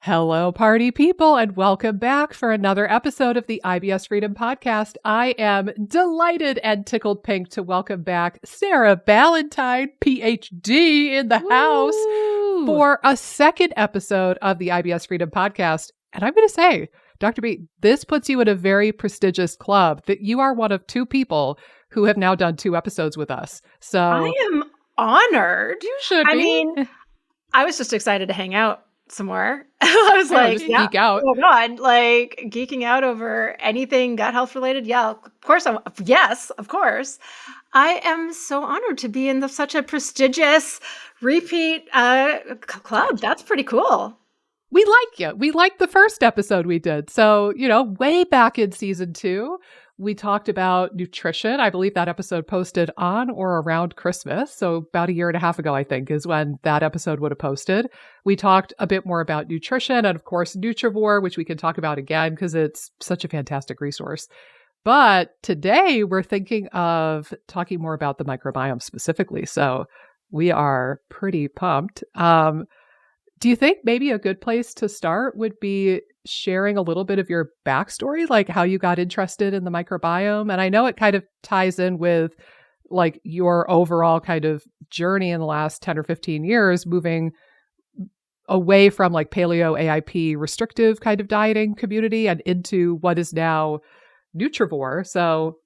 Hello, party people, and welcome back for another episode of the IBS Freedom Podcast. I am delighted and tickled pink to welcome back Sarah Ballantyne, PhD, in the house for a second episode of the IBS Freedom Podcast. And I'm going to say, Dr. B, this puts you in a very prestigious club that you are one of two people who have now done 2 episodes with us. So I am honored. You should be. I mean, I was just excited to hang out some more. I was geek out. Oh God, like geeking out over anything gut health related. Yeah, of course. Yes, of course. I am so honored to be in such a prestigious repeat club. That's pretty cool. We like you. We liked the first episode we did. So, way back in season 2, we talked about nutrition. I believe that episode posted on or around Christmas. So about 1.5 years ago, I think, is when that episode would have posted. We talked a bit more about nutrition and, of course, Nutrivore, which we can talk about again because it's such a fantastic resource. But today we're thinking of talking more about the microbiome specifically. So we are pretty pumped. Do you think maybe a good place to start would be sharing a little bit of your backstory, like how you got interested in the microbiome? And I know it kind of ties in with like your overall kind of journey in the last 10 or 15 years, moving away from like paleo AIP restrictive kind of dieting community and into what is now Nutrivore. So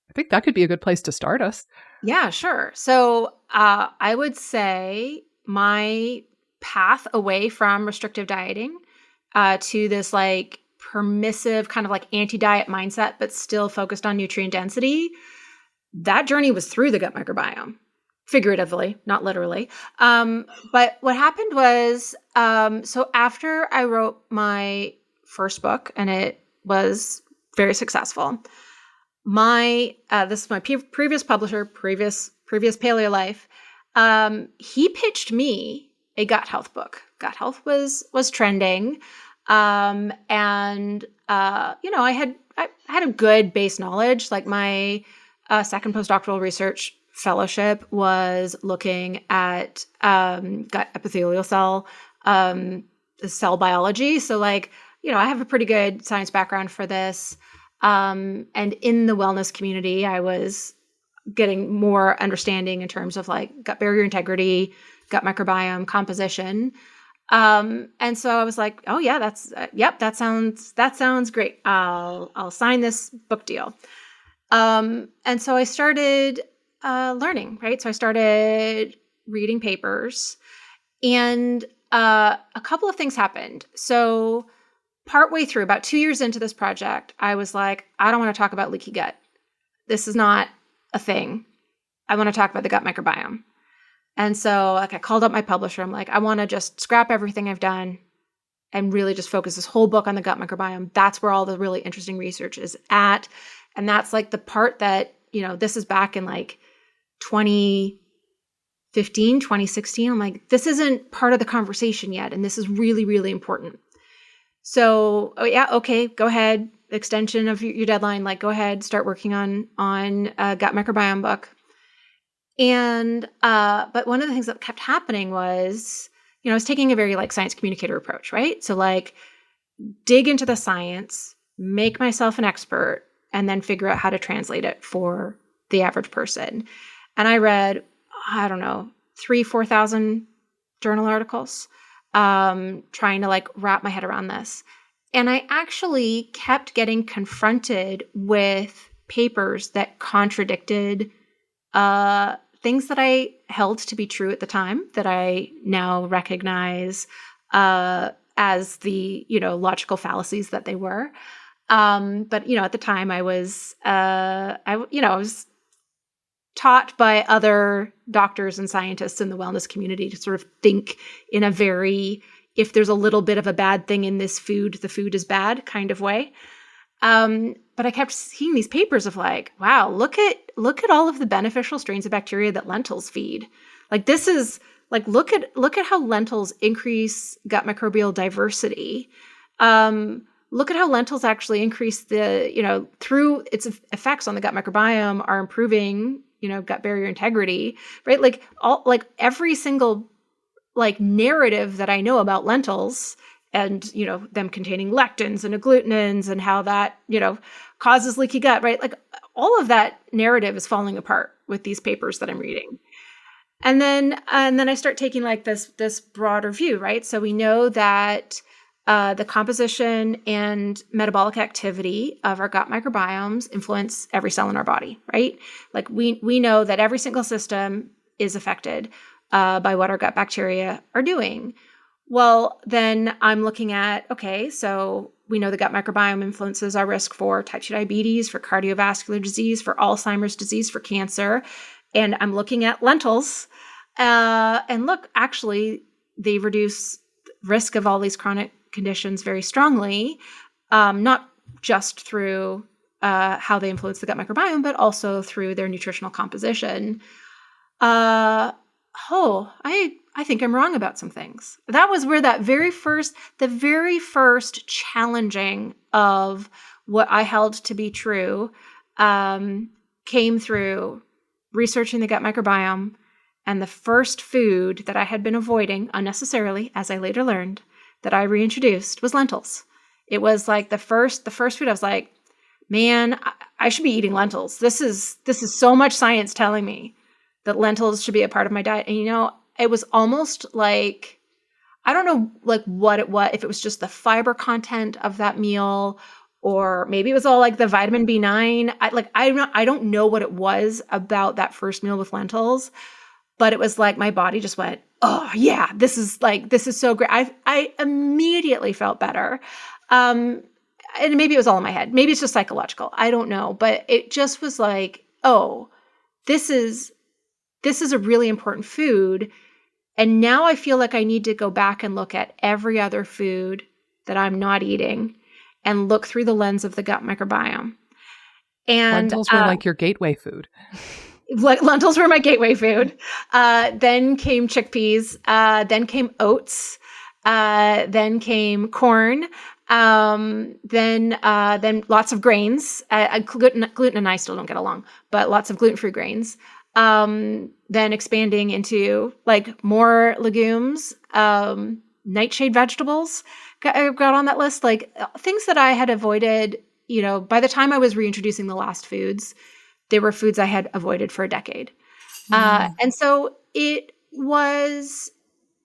I think that could be a good place to start us. Yeah, sure. So I would say my path away from restrictive dieting to this like permissive kind of like anti-diet mindset, but still focused on nutrient density. That journey was through the gut microbiome, figuratively, not literally. But what happened was, so after I wrote my first book and it was very successful, this is my previous publisher, previous Paleo Life. He pitched me a gut health book. Gut health was trending. I had a good base knowledge. Like my second postdoctoral research fellowship was looking at gut epithelial cell biology. So I have a pretty good science background for this. And in the wellness community, I was getting more understanding in terms of like gut barrier integrity, gut microbiome composition. And so I was like, oh yeah, that sounds great. I'll sign this book deal. And so I started, learning, right? So I started reading papers and, a couple of things happened. So partway through, about 2 years into this project, I was like, I don't want to talk about leaky gut. This is not a thing. I want to talk about the gut microbiome. And so I called up my publisher. I'm like, I want to just scrap everything I've done and really just focus this whole book on the gut microbiome. That's where all the really interesting research is at. And that's like the part that, this is back in like 2015, 2016. I'm like, this isn't part of the conversation yet. And this is really, really important. So, oh yeah, okay, go ahead. Extension of your deadline. Like, go ahead, start working on a gut microbiome book. And, but one of the things that kept happening was, I was taking a very like science communicator approach, right? So like dig into the science, make myself an expert, and then figure out how to translate it for the average person. And I read, 3,000-4,000 journal articles, trying to like wrap my head around this. And I actually kept getting confronted with papers that contradicted, things that I held to be true at the time that I now recognize as the logical fallacies that they were. But at the time I was I was taught by other doctors and scientists in the wellness community to sort of think in a very, if there's a little bit of a bad thing in this food, the food is bad kind of way. But I kept seeing these papers of like, wow, look at all of the beneficial strains of bacteria that lentils feed. Like this is like, look at how lentils increase gut microbial diversity. Look at how lentils actually increase the, through its effects on the gut microbiome are improving, gut barrier integrity, right? Like every single like narrative that I know about lentils and, them containing lectins and agglutinins and how that, causes leaky gut, right? Like all of that narrative is falling apart with these papers that I'm reading. And then I start taking like this broader view, right? So we know that the composition and metabolic activity of our gut microbiomes influence every cell in our body, right? Like we know that every single system is affected by what our gut bacteria are doing. Well, then I'm looking at, okay, so we know the gut microbiome influences our risk for type 2 diabetes, for cardiovascular disease, for Alzheimer's disease, for cancer. And I'm looking at lentils. And look, actually, they reduce risk of all these chronic conditions very strongly, not just through how they influence the gut microbiome, but also through their nutritional composition. I think I'm wrong about some things. That was where the very first challenging of what I held to be true came through researching the gut microbiome. And the first food that I had been avoiding unnecessarily, as I later learned, that I reintroduced was lentils. It was like the first food I was like, man, I should be eating lentils. This is so much science telling me that lentils should be a part of my diet. And it was almost like, I don't know like what it was, if it was just the fiber content of that meal, or maybe it was all like the vitamin B9. I don't know what it was about that first meal with lentils, but it was like my body just went, oh yeah, this is so great. I immediately felt better. And maybe it was all in my head. Maybe it's just psychological. I don't know. But it just was like, oh, this is a really important food. And now I feel like I need to go back and look at every other food that I'm not eating and look through the lens of the gut microbiome. And lentils were like your gateway food. Lentils were my gateway food. Then came chickpeas. Then came oats. Then came corn. Then lots of grains. Gluten and I still don't get along, but lots of gluten-free grains. Then expanding into like more legumes, nightshade vegetables got on that list, like things that I had avoided, by the time I was reintroducing the last foods, they were foods I had avoided for a decade. And so it was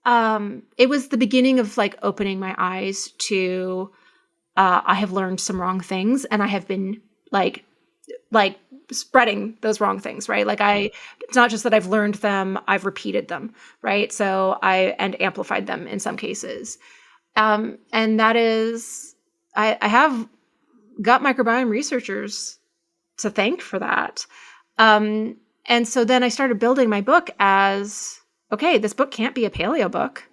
the beginning of like opening my eyes to, I have learned some wrong things and I have been like spreading those wrong things, right? Like it's not just that I've learned them, I've repeated them, right? So and amplified them in some cases. And that is, I have gut microbiome researchers to thank for that. And so then I started building my book as, okay, this book can't be a paleo book.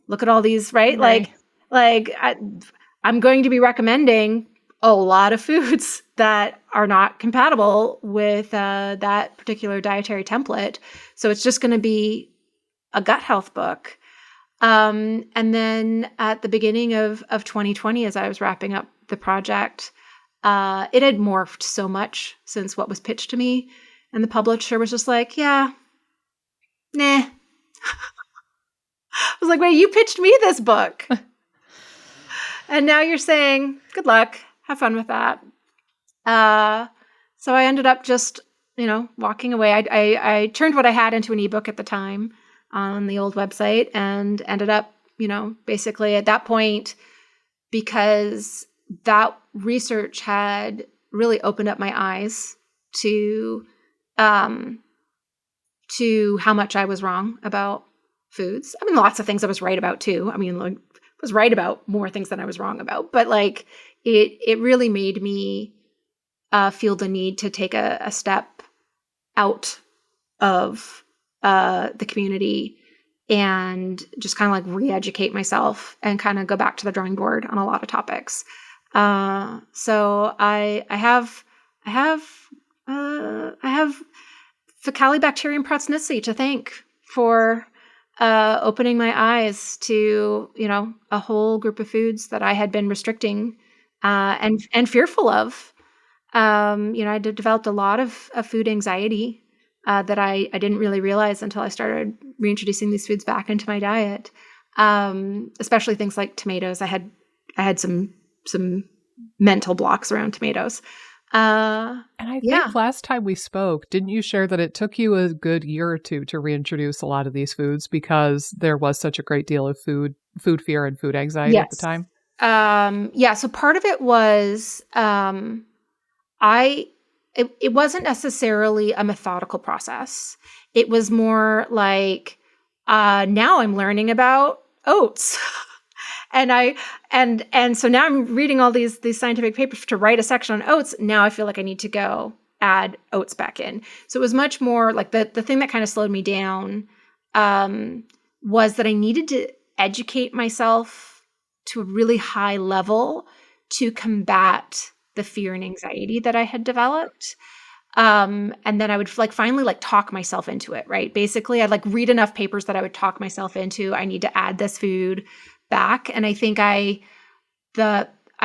Look at all these, right? I'm going to be recommending a lot of foods that are not compatible with that particular dietary template. So it's just going to be a gut health book. And then at the beginning of 2020, as I was wrapping up the project, it had morphed so much since what was pitched to me. And the publisher was just like, yeah, nah. I was like, wait, you pitched me this book. And now you're saying, good luck. Have fun with that. So I ended up just, walking away. I turned what I had into an ebook at the time on the old website and ended up, basically at that point, because that research had really opened up my eyes to how much I was wrong about foods. I mean, lots of things I was right about too. I mean, like, I was right about more things than I was wrong about, but like it really made me feel the need to take a step out of the community and just kind of like re-educate myself and kind of go back to the drawing board on a lot of topics. So I have Fecalibacterium prausnitzii to thank for opening my eyes to, a whole group of foods that I had been restricting and fearful of. I developed a lot of food anxiety that I didn't really realize until I started reintroducing these foods back into my diet. especially things like tomatoes. I had some mental blocks around tomatoes. And I think last time we spoke, didn't you share that it took you a good year or two to reintroduce a lot of these foods because there was such a great deal of food fear and food anxiety at the time? So part of it was it wasn't necessarily a methodical process. It was more like now I'm learning about oats. And so now I'm reading all these scientific papers to write a section on oats. Now I feel like I need to go add oats back in. So it was much more like the thing that kind of slowed me down was that I needed to educate myself to a really high level to combat the fear and anxiety that I had developed. And then I would finally talk myself into it, right? Basically, I'd read enough papers that I would talk myself into, I need to add this food back. And I think I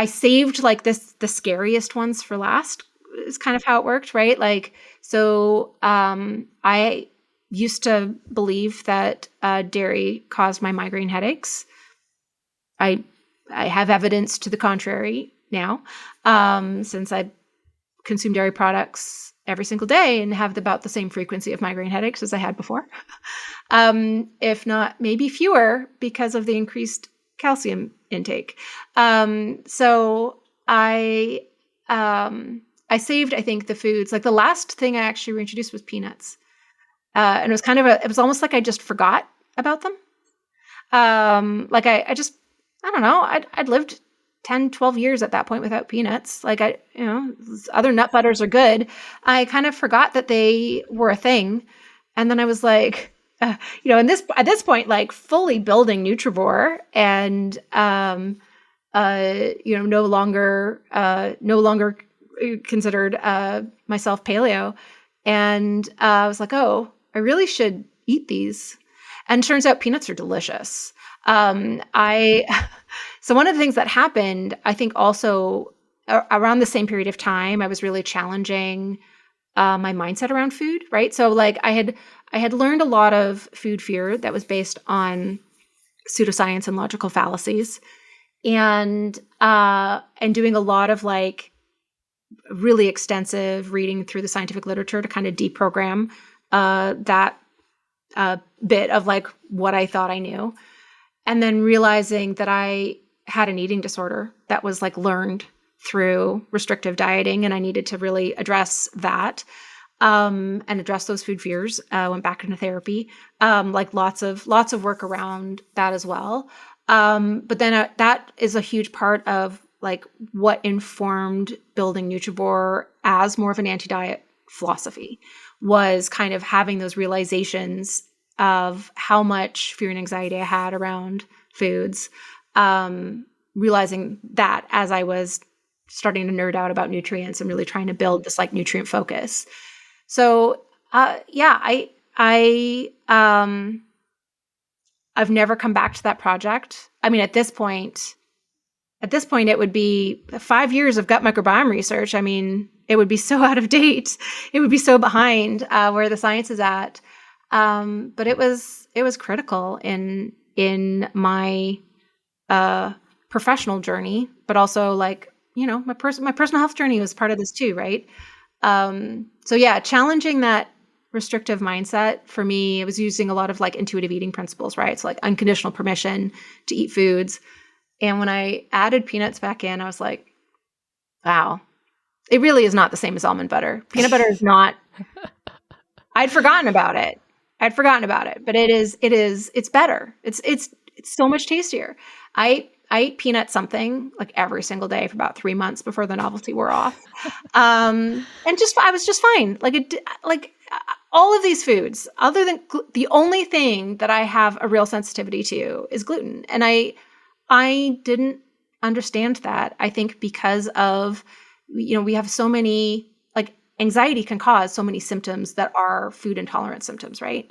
saved the scariest ones for last is kind of how it worked, right? I used to believe that dairy caused my migraine headaches. I have evidence to the contrary now, since I consume dairy products every single day and have about the same frequency of migraine headaches as I had before, if not maybe fewer because of the increased calcium intake. So I saved, I think, the foods. The last thing I actually reintroduced was peanuts. And it was it was almost like I just forgot about them. I don't know, I'd lived 10, 12 years at that point without peanuts. Other nut butters are good. I kind of forgot that they were a thing. And then I was like, at this point, fully building Nutrivore and, no longer considered myself paleo. And I was like, oh, I really should eat these. And turns out peanuts are delicious. So one of the things that happened, I think also around the same period of time, I was really challenging my mindset around food, right? So I had learned a lot of food fear that was based on pseudoscience and logical fallacies, and doing a lot of really extensive reading through the scientific literature to kind of deprogram that bit of what I thought I knew. And then realizing that I had an eating disorder that was learned through restrictive dieting, and I needed to really address that and address those food fears. Went back into therapy, lots of work around that as well. But then that is a huge part of what informed building Nutrivore as more of an anti-diet philosophy, was kind of having those realizations of how much fear and anxiety I had around foods, realizing that as I was starting to nerd out about nutrients and really trying to build this nutrient focus. So, I've never come back to that project. I mean, at this point, it would be 5 years of gut microbiome research. I mean, it would be so out of date. It would be so behind where the science is at. But it was critical in my professional journey, but also my personal health journey was part of this too, right? Challenging that restrictive mindset for me, it was using a lot of intuitive eating principles, right? So unconditional permission to eat foods. And when I added peanuts back in, I was like, wow, it really is not the same as almond butter. Peanut butter is not, I'd forgotten about it, but it's better. It's so much tastier. I ate peanut something every single day for about 3 months before the novelty wore off. I was just fine. All of these foods, other than the only thing that I have a real sensitivity to is gluten. And I didn't understand that. I think because of, we have so many, anxiety can cause so many symptoms that are food intolerant symptoms, right?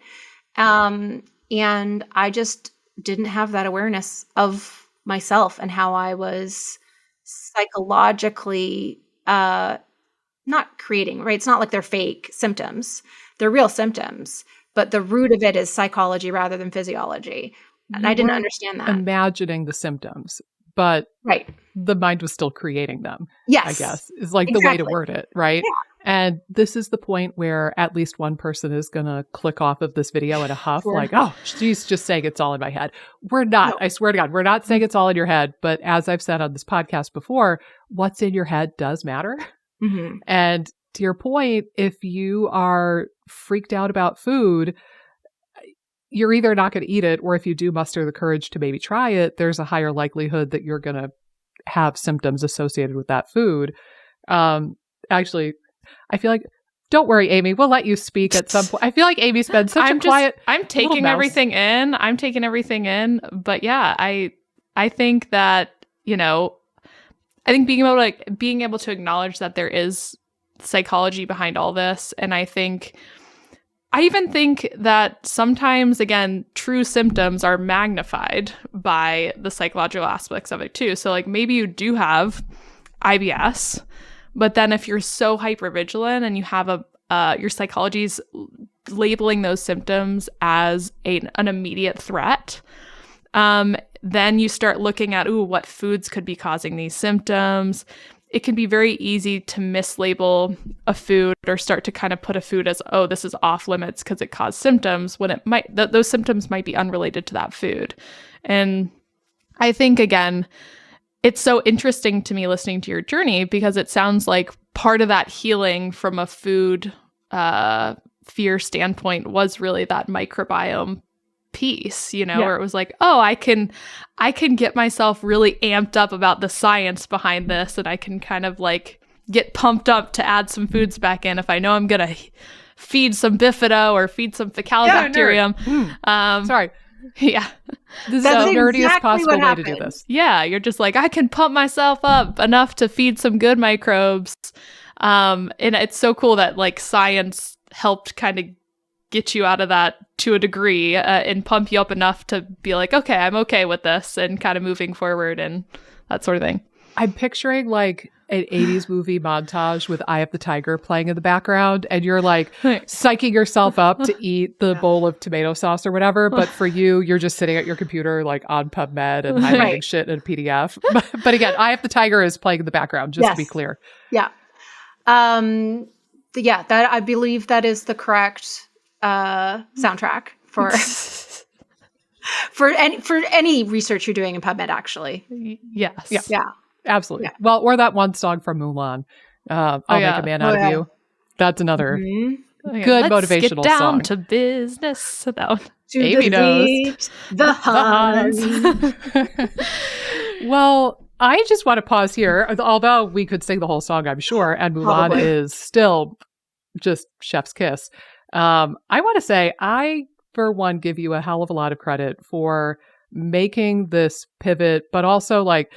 And I just didn't have that awareness of myself and how I was psychologically not creating, right? It's not like they're fake symptoms. They're real symptoms, but the root of it is psychology rather than physiology. And I didn't understand that. Imagining the symptoms, but Right. the mind was still creating them. Yes. I guess is like the way to word it, right? Yeah. And this is the point where at least one person is going to click off of this video in a huff, Sure. like, oh, she's just saying it's all in my head. We're not. No. I swear to God, we're not saying it's all in your head. But as I've said on this podcast before, what's in your head does matter. Mm-hmm. And to your point, if you are freaked out about food, you're either not going to eat it, or if you do muster the courage to maybe try it, there's a higher likelihood that you're going to have symptoms associated with that food. Actually, I feel like, don't worry, Amy, we'll let you speak at some point. I feel like Amy's been such a quiet. I'm taking everything in. But yeah, I think that, I think being able to acknowledge that there is psychology behind all this. And I even think that sometimes, again, true symptoms are magnified by the psychological aspects of it too. So like maybe you do have IBS, but then if you're so hypervigilant and you have your psychology's labeling those symptoms as an immediate threat, then you start looking at, what foods could be causing these symptoms. It can be very easy to mislabel a food or start to kind of put a food as, this is off limits because it caused symptoms, when it might, those symptoms might be unrelated to that food. And I think, again, it's so interesting to me listening to your journey, because it sounds like part of that healing from a food fear standpoint was really that microbiome piece, where it was like, I can get myself really amped up about the science behind this, and I can kind of like get pumped up to add some foods back in if I know I'm gonna feed some bifido or feed some Fecalibacterium. Sorry. Yeah. This is the nerdiest possible way to do this. Yeah. You're just like, I can pump myself up enough to feed some good microbes. And it's so cool that like science helped kind of get you out of that to a degree, and pump you up enough to be like, okay, I'm okay with this, and kind of moving forward and that sort of thing. I'm picturing like an 80s movie montage with Eye of the Tiger playing in the background, and you're like psyching yourself up to eat the bowl of tomato sauce or whatever. But for you, you're just sitting at your computer like on PubMed and highlighting shit in a PDF. But again, Eye of the Tiger is playing in the background, just to be clear. Yeah. That I believe that is the correct soundtrack for for any research you're doing in PubMed, actually. Yes. Yeah. Absolutely. Yeah. Well, or that one song from Mulan, I'll make a man out of you. That's another good motivational Let's get down song. to business. That Amy knows. The Huns. Well, I just want to pause here, although we could sing the whole song, I'm sure, and Mulan is still just chef's kiss. I want to say, I, for one, give you a hell of a lot of credit for making this pivot, but also like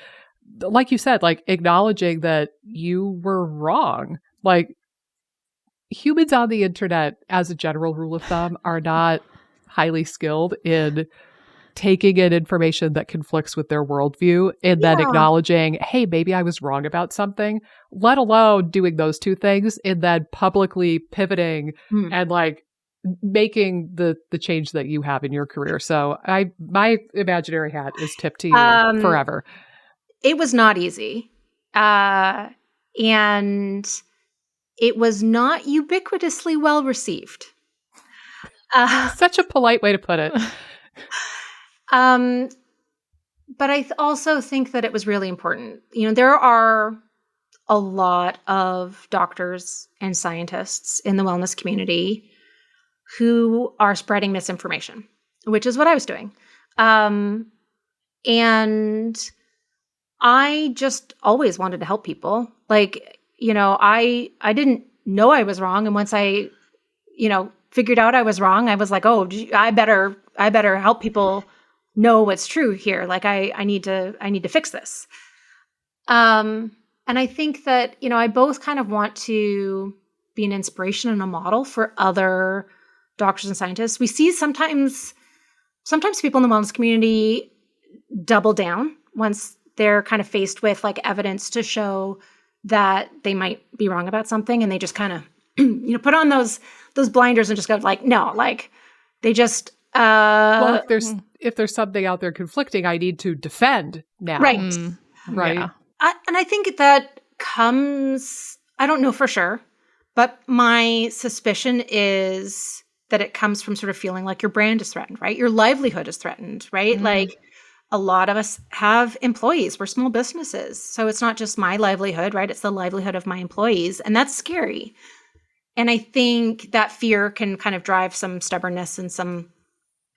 you said, like acknowledging that you were wrong. Like humans on the internet, as a general rule of thumb, are not highly skilled in taking in information that conflicts with their worldview and then acknowledging, hey, maybe I was wrong about something, let alone doing those two things and then publicly pivoting and like making the change that you have in your career. So my imaginary hat is tipped to you forever. It was not easy. And it was not ubiquitously well received. Such a polite way to put it. But I also think that it was really important. There are a lot of doctors and scientists in the wellness community who are spreading misinformation, which is what I was doing. And I just always wanted to help people. Like, I didn't know I was wrong. And once I, figured out I was wrong, I was like, oh, I better help people know what's true here. Like I need to fix this. And I think that, I both kind of want to be an inspiration and a model for other doctors and scientists. We see sometimes people in the wellness community double down once they're kind of faced with like evidence to show that they might be wrong about something, and they just kind of, put on those blinders and just go like, no, like they just, well, if there's something out there conflicting, I need to defend now. Right. Right. Yeah. And I think that comes, I don't know for sure, but my suspicion is that it comes from sort of feeling like your brand is threatened, right? Your livelihood is threatened, right? Like a lot of us have employees. We're small businesses. So it's not just my livelihood, right? It's the livelihood of my employees. And that's scary. And I think that fear can kind of drive some stubbornness and some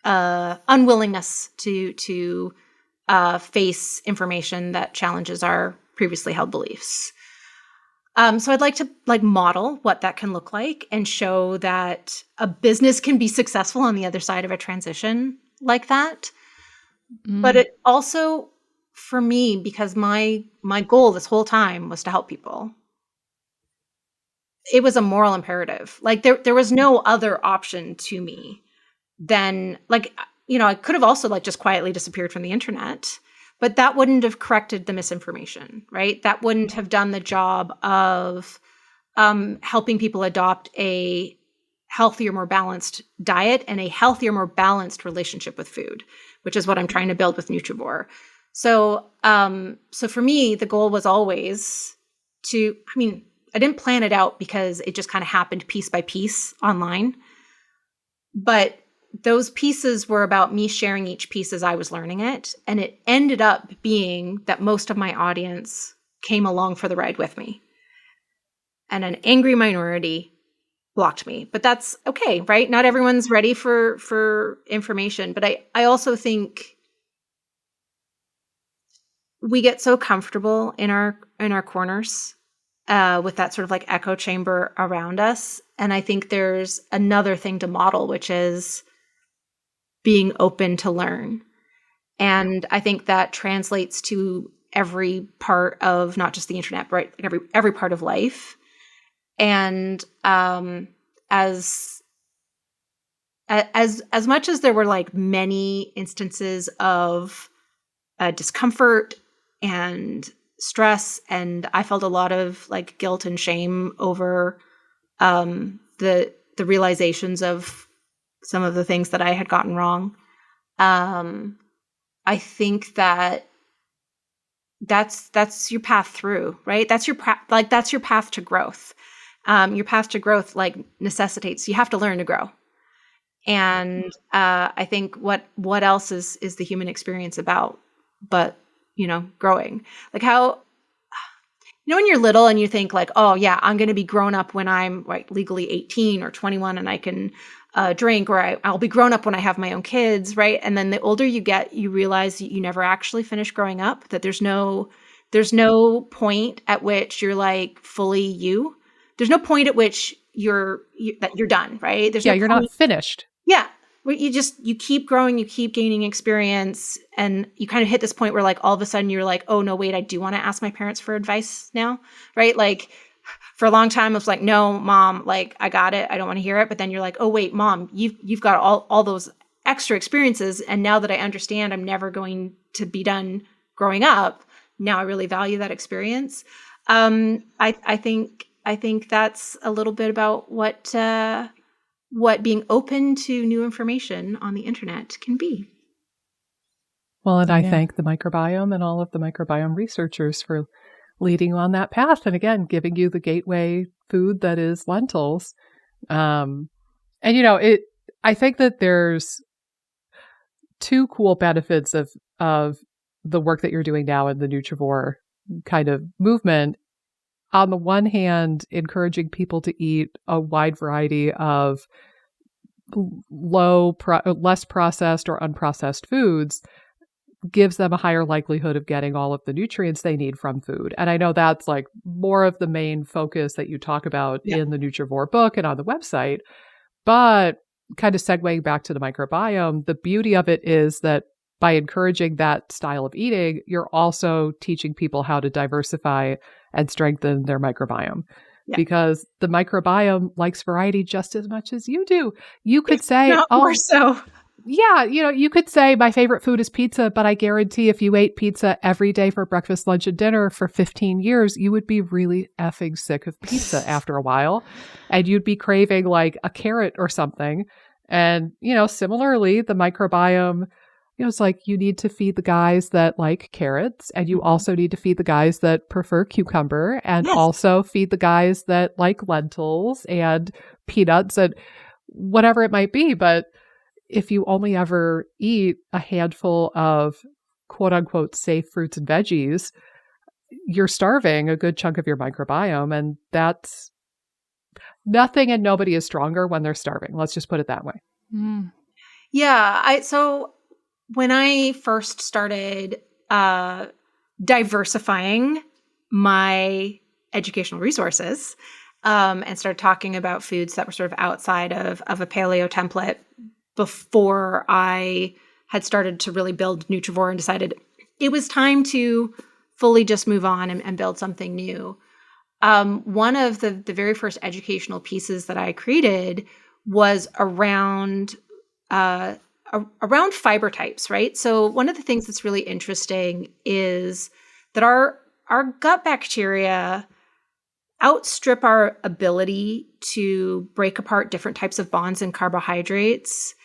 unwillingness to face information that challenges our previously held beliefs. So I'd like to model what that can look like and show that a business can be successful on the other side of a transition like that. But it also, for me, because my goal this whole time was to help people, it was a moral imperative. Like there was no other option to me than I could have also just quietly disappeared from the internet, but that wouldn't have corrected the misinformation, right? That wouldn't have done the job of helping people adopt a healthier, more balanced diet and a healthier, more balanced relationship with food, which is what I'm trying to build with Nutrivore. So for me, the goal was always I didn't plan it out because it just kind of happened piece by piece online. But those pieces were about me sharing each piece as I was learning it. And it ended up being that most of my audience came along for the ride with me. And an angry minority blocked me. But that's okay, right? Not everyone's ready for information. But I also think we get so comfortable in our corners with that sort of echo chamber around us. And I think there's another thing to model, which is being open to learn. And I think that translates to every part of not just the internet, but every part of life. And as much as there were many instances of discomfort and stress, and I felt a lot of guilt and shame over the realizations of some of the things that I had gotten wrong. I think that that's your path through, right? That's your that's your path to growth. Your path to growth necessitates you have to learn to grow. And I think what else is the human experience about but growing? How when you're little and you think oh yeah, I'm going to be grown up when I'm legally 18 or 21 and I can drink, or I'll be grown up when I have my own kids, right? And then the older you get, you realize you never actually finish growing up, that there's no point at which you're fully you. There's no point at which you're done, right? There's you're not finished. Yeah. You keep growing, you keep gaining experience, and you kind of hit this point where all of a sudden you're oh no, wait, I do want to ask my parents for advice now, right? For a long time, I was no, Mom, I got it. I don't want to hear it. But then you're oh wait, Mom, you've got all those extra experiences. And now that I understand I'm never going to be done growing up, now I really value that experience. I think that's a little bit about what being open to new information on the internet can be. Well, and I thank the microbiome and all of the microbiome researchers for leading you on that path. And again, giving you the gateway food that is lentils. I think that there's two cool benefits of the work that you're doing now in the Nutrivore kind of movement. On the one hand, encouraging people to eat a wide variety of less processed or unprocessed foods gives them a higher likelihood of getting all of the nutrients they need from food. And I know that's more of the main focus that you talk about in the Nutrivore book and on the website. But kind of segueing back to the microbiome, the beauty of it is that by encouraging that style of eating, you're also teaching people how to diversify and strengthen their microbiome. Yeah. Because the microbiome likes variety just as much as you do. You could say, more so. Yeah, you could say my favorite food is pizza, but I guarantee if you ate pizza every day for breakfast, lunch, and dinner for 15 years, you would be really effing sick of pizza after a while. And you'd be craving a carrot or something. And, similarly, the microbiome, it's like you need to feed the guys that like carrots, and you also need to feed the guys that prefer cucumber, and Yes. also feed the guys that like lentils and peanuts and whatever it might be. But if you only ever eat a handful of quote unquote safe fruits and veggies, you're starving a good chunk of your microbiome. And that's nothing and nobody is stronger when they're starving. Let's just put it that way. Mm. Yeah. So when I first started diversifying my educational resources and started talking about foods that were sort of outside of a paleo template before I had started to really build Nutrivore and decided it was time to fully just move on and build something new. One of the very first educational pieces that I created was around fiber types, right? So one of the things that's really interesting is that our gut bacteria outstrip our ability to break apart different types of bonds in carbohydrates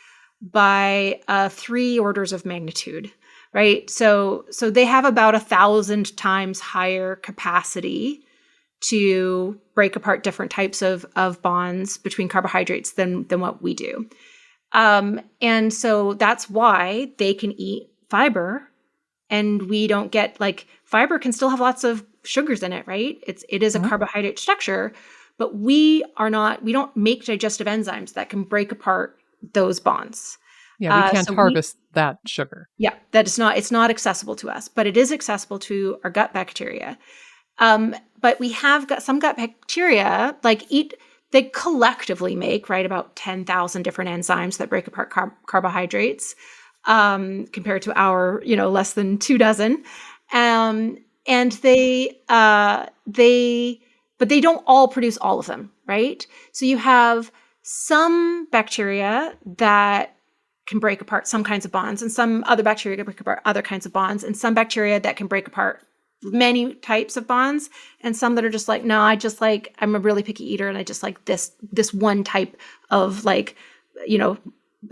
by 3 orders of magnitude, right? So they have about 1,000 times higher capacity to break apart different types of bonds between carbohydrates than what we do. And so that's why they can eat fiber and we don't get fiber can still have lots of sugars in it, right? It is a carbohydrate structure, but we don't make digestive enzymes that can break apart those bonds. Yeah, we can't harvest that sugar. Yeah, it's not accessible to us, but it is accessible to our gut bacteria. But we have got some gut bacteria, they collectively make, right, about 10,000 different enzymes that break apart carbohydrates, compared to our, less than 2 dozen. And but they don't all produce all of them, right? So you have some bacteria that can break apart some kinds of bonds, and some other bacteria can break apart other kinds of bonds, and some bacteria that can break apart many types of bonds, and some that are just no, I'm a really picky eater and I just like this one type of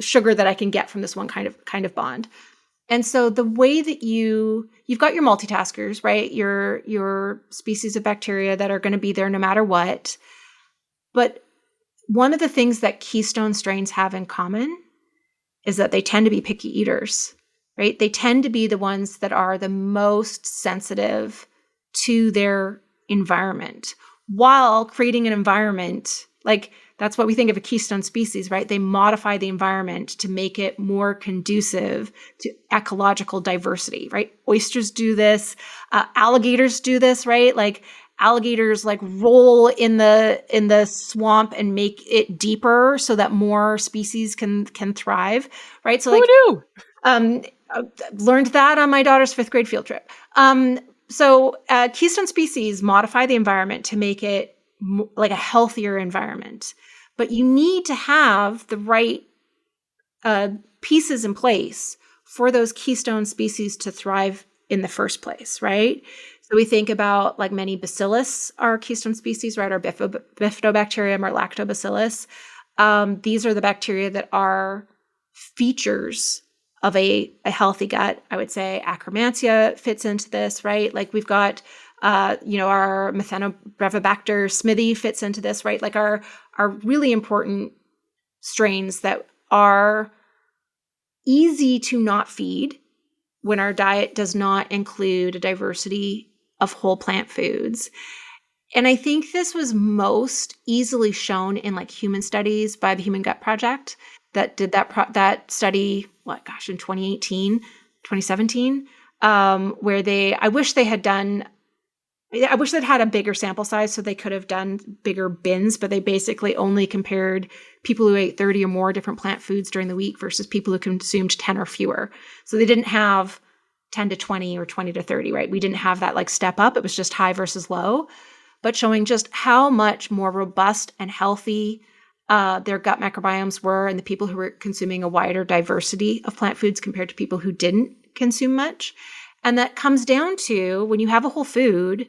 sugar that I can get from this one kind of bond. And so the way that you've got your multitaskers, right? Your species of bacteria that are going to be there no matter what. But one of the things that keystone strains have in common is that they tend to be picky eaters, right? They tend to be the ones that are the most sensitive to their environment while creating an environment that's what we think of a keystone species, right? They modify the environment to make it more conducive to ecological diversity, right? Oysters do this, alligators do this, right? Alligators roll in the swamp and make it deeper so that more species can thrive, right? So Who knew? Learned that on my daughter's 5th grade field trip. So keystone species modify the environment to make it a healthier environment, but you need to have the right pieces in place for those keystone species to thrive in the first place, right? So we think about many bacillus are keystone species, right? Our bifidobacterium or lactobacillus. These are the bacteria that are features of a healthy gut. I would say Akkermansia fits into this, right? We've got our Methanobrevibacter smithi fits into this, right? Our really important strains that are easy to not feed when our diet does not include a diversity of whole plant foods. And I think this was most easily shown in human studies by the Human Gut Project that did that study, in 2018, 2017, where I wish they'd had a bigger sample size so they could have done bigger bins, but they basically only compared people who ate 30 or more different plant foods during the week versus people who consumed 10 or fewer. So they didn't have 10 to 20 or 20 to 30, right? We didn't have that step up. It was just high versus low, but showing just how much more robust and healthy their gut microbiomes were in the people who were consuming a wider diversity of plant foods compared to people who didn't consume much. And that comes down to when you have a whole plant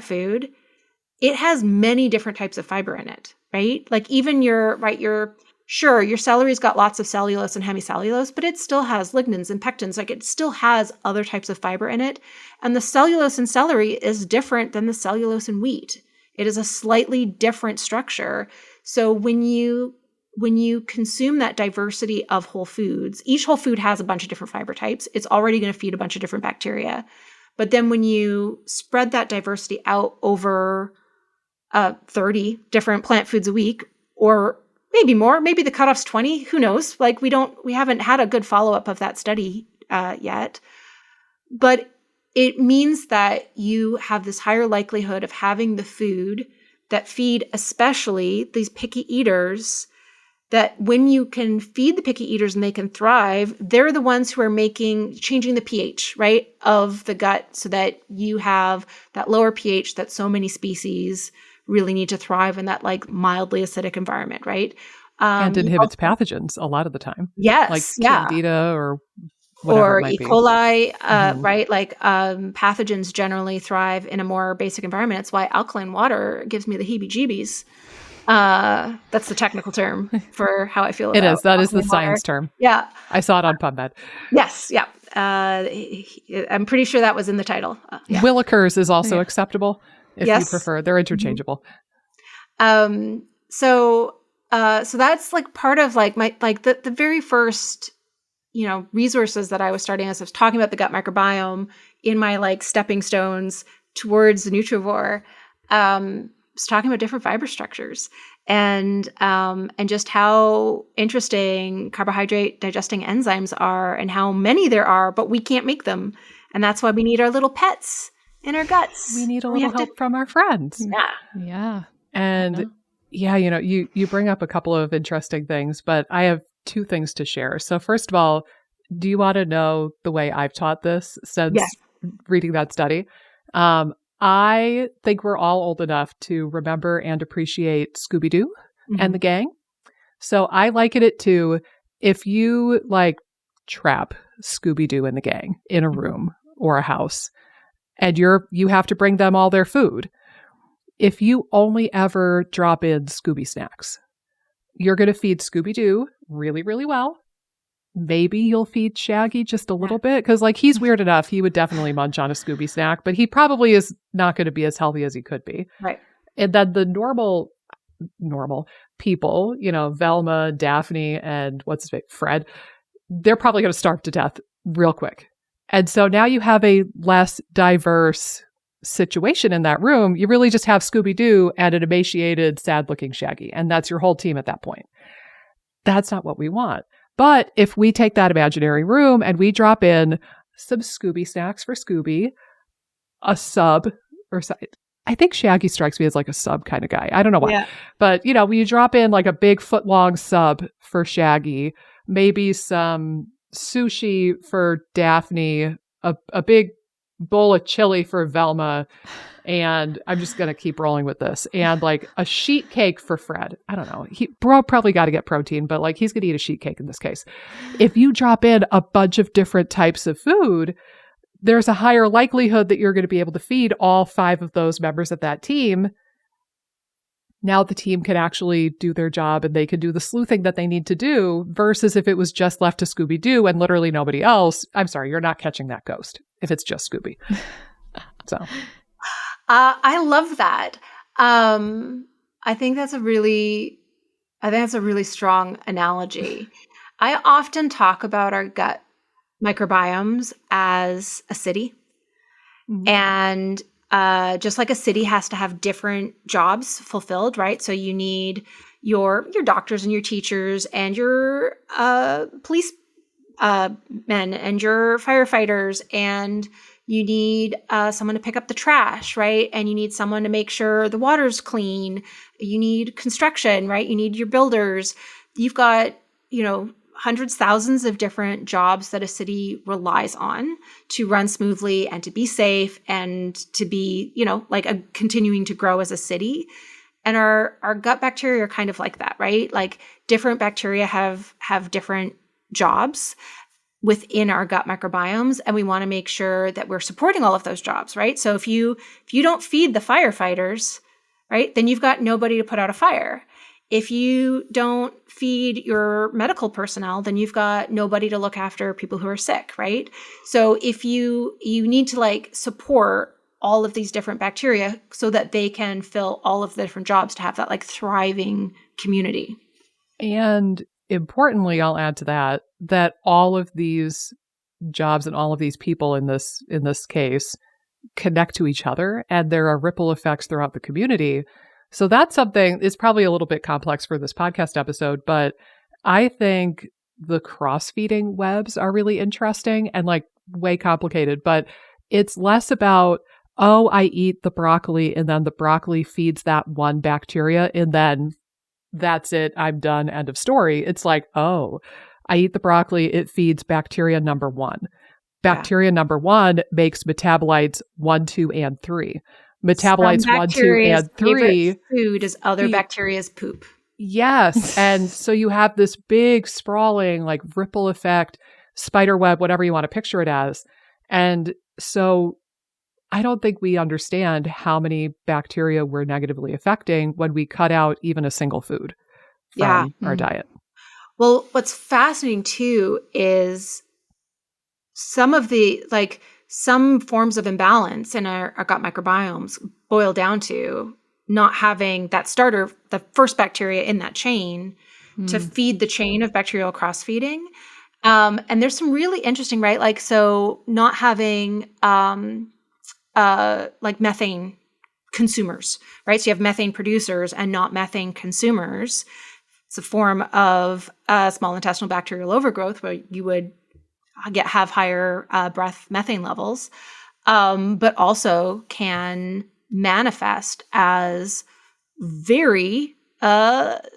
food, it has many different types of fiber in it, right? Even your Sure, your celery's got lots of cellulose and hemicellulose, but it still has lignans and pectins. Like it still has other types of fiber in it. And the cellulose in celery is different than the cellulose in wheat. It is a slightly different structure. So when you consume that diversity of whole foods, each whole food has a bunch of different fiber types. It's already going to feed a bunch of different bacteria. But then when you spread that diversity out over 30 different plant foods a week, or maybe more, maybe the cutoff's 20, who knows? Like we haven't had a good follow-up of that study yet. But it means that you have this higher likelihood of having the food that feed especially these picky eaters, that when you can feed the picky eaters and they can thrive, they're the ones who are changing the pH, right, of the gut so that you have that lower pH that so many species really need to thrive in that like mildly acidic environment, right? And inhibits pathogens a lot of the time. Yes. Like candida or whatever it might E. be. coli, right? Like pathogens generally thrive in a more basic environment. That's why alkaline water gives me the heebie-jeebies. That's the technical term for how I feel about it. Is. That is the water. science term. Yeah. I saw it on PubMed. Yes. Yeah. I'm pretty sure that was in the title. Yeah. Willikers is also acceptable if you prefer. They're interchangeable. So that's like part of like my, like the very first, resources that I was starting as I was talking about the gut microbiome in my like stepping stones towards the Nutrivore. Was talking about different fiber structures and just how interesting carbohydrate digesting enzymes are and how many there are, but we can't make them. And that's why we need our little pets in our guts. We need a little help from our friends. Yeah. Yeah. And you bring up a couple of interesting things, but I have two things to share. So first of all, do you want to know the way I've taught this since reading that study? I think we're all old enough to remember and appreciate Scooby-Doo and the gang. So I liken it to if you like trap Scooby-Doo and the gang in a room or a house and you have to bring them all their food. If you only ever drop in Scooby snacks, you're going to feed Scooby-Doo really, really well. Maybe you'll feed Shaggy just a little bit because like he's weird enough. He would definitely munch on a Scooby snack, but he probably is not going to be as healthy as he could be. Right. And then the normal people, Velma, Daphne, and what's his name, Fred, they're probably going to starve to death real quick. And so now you have a less diverse situation in that room. You really just have Scooby-Doo and an emaciated, sad-looking Shaggy. And that's your whole team at that point. That's not what we want. But if we take that imaginary room and we drop in some Scooby snacks for Scooby, a sub, or I think Shaggy strikes me as like a sub kind of guy. I don't know why. Yeah. But, you drop in like a big foot-long sub for Shaggy, maybe some sushi for Daphne, a big bowl of chili for Velma, and I'm just going to keep rolling with this. And like a sheet cake for Fred. I don't know. Bro probably got to get protein, but like he's going to eat a sheet cake in this case. If you drop in a bunch of different types of food, there's a higher likelihood that you're going to be able to feed all 5 of those members of that team. Now the team can actually do their job and they can do the sleuthing that they need to do versus if it was just left to Scooby-Doo and literally nobody else. I'm sorry, you're not catching that ghost if it's just Scooby. So... I love that. I think that's a really strong analogy. I often talk about our gut microbiomes as a city. Mm-hmm. And just like a city has to have different jobs fulfilled, right? So you need your doctors and your teachers and your police men and your firefighters, and you need someone to pick up the trash, right? And you need someone to make sure the water's clean. You need construction, right? You need your builders. You've got, hundreds, thousands of different jobs that a city relies on to run smoothly and to be safe and to be, continuing to grow as a city. And our gut bacteria are kind of like that, right? Like different bacteria have different jobs within our gut microbiomes, and we want to make sure that we're supporting all of those jobs, right? So if you don't feed the firefighters, right, then you've got nobody to put out a fire. if you don't feed your medical personnel, then you've got nobody to look after people who are sick, right? So if you need to like support all of these different bacteria so that they can fill all of the different jobs to have that like thriving community. And importantly, I'll add to that all of these jobs and all of these people in this case connect to each other, and there are ripple effects throughout the community. So that's something, it's probably a little bit complex for this podcast episode, but I think the cross-feeding webs are really interesting and like way complicated, but it's less about, oh, I eat the broccoli and then the broccoli feeds that one bacteria and then that's it, I'm done, end of story. It's like, oh, I eat the broccoli, it feeds bacteria number 1. Bacteria number 1 makes metabolites 1, 2, and 3. Metabolites 1, 2, and 3. Food is other bacteria's poop. Yes. And so you have this big sprawling like ripple effect, spider web, whatever you want to picture it as. And so I don't think we understand how many bacteria we're negatively affecting when we cut out even a single food from our diet. Well, what's fascinating too is some forms of imbalance in our gut microbiomes boil down to not having that starter, the first bacteria in that chain to feed the chain of bacterial cross-feeding. And there's some really interesting, right? Like, so not having like methane consumers, right? So you have methane producers and not methane consumers. It's a form of small intestinal bacterial overgrowth where you would have higher breath methane levels, but also can manifest as very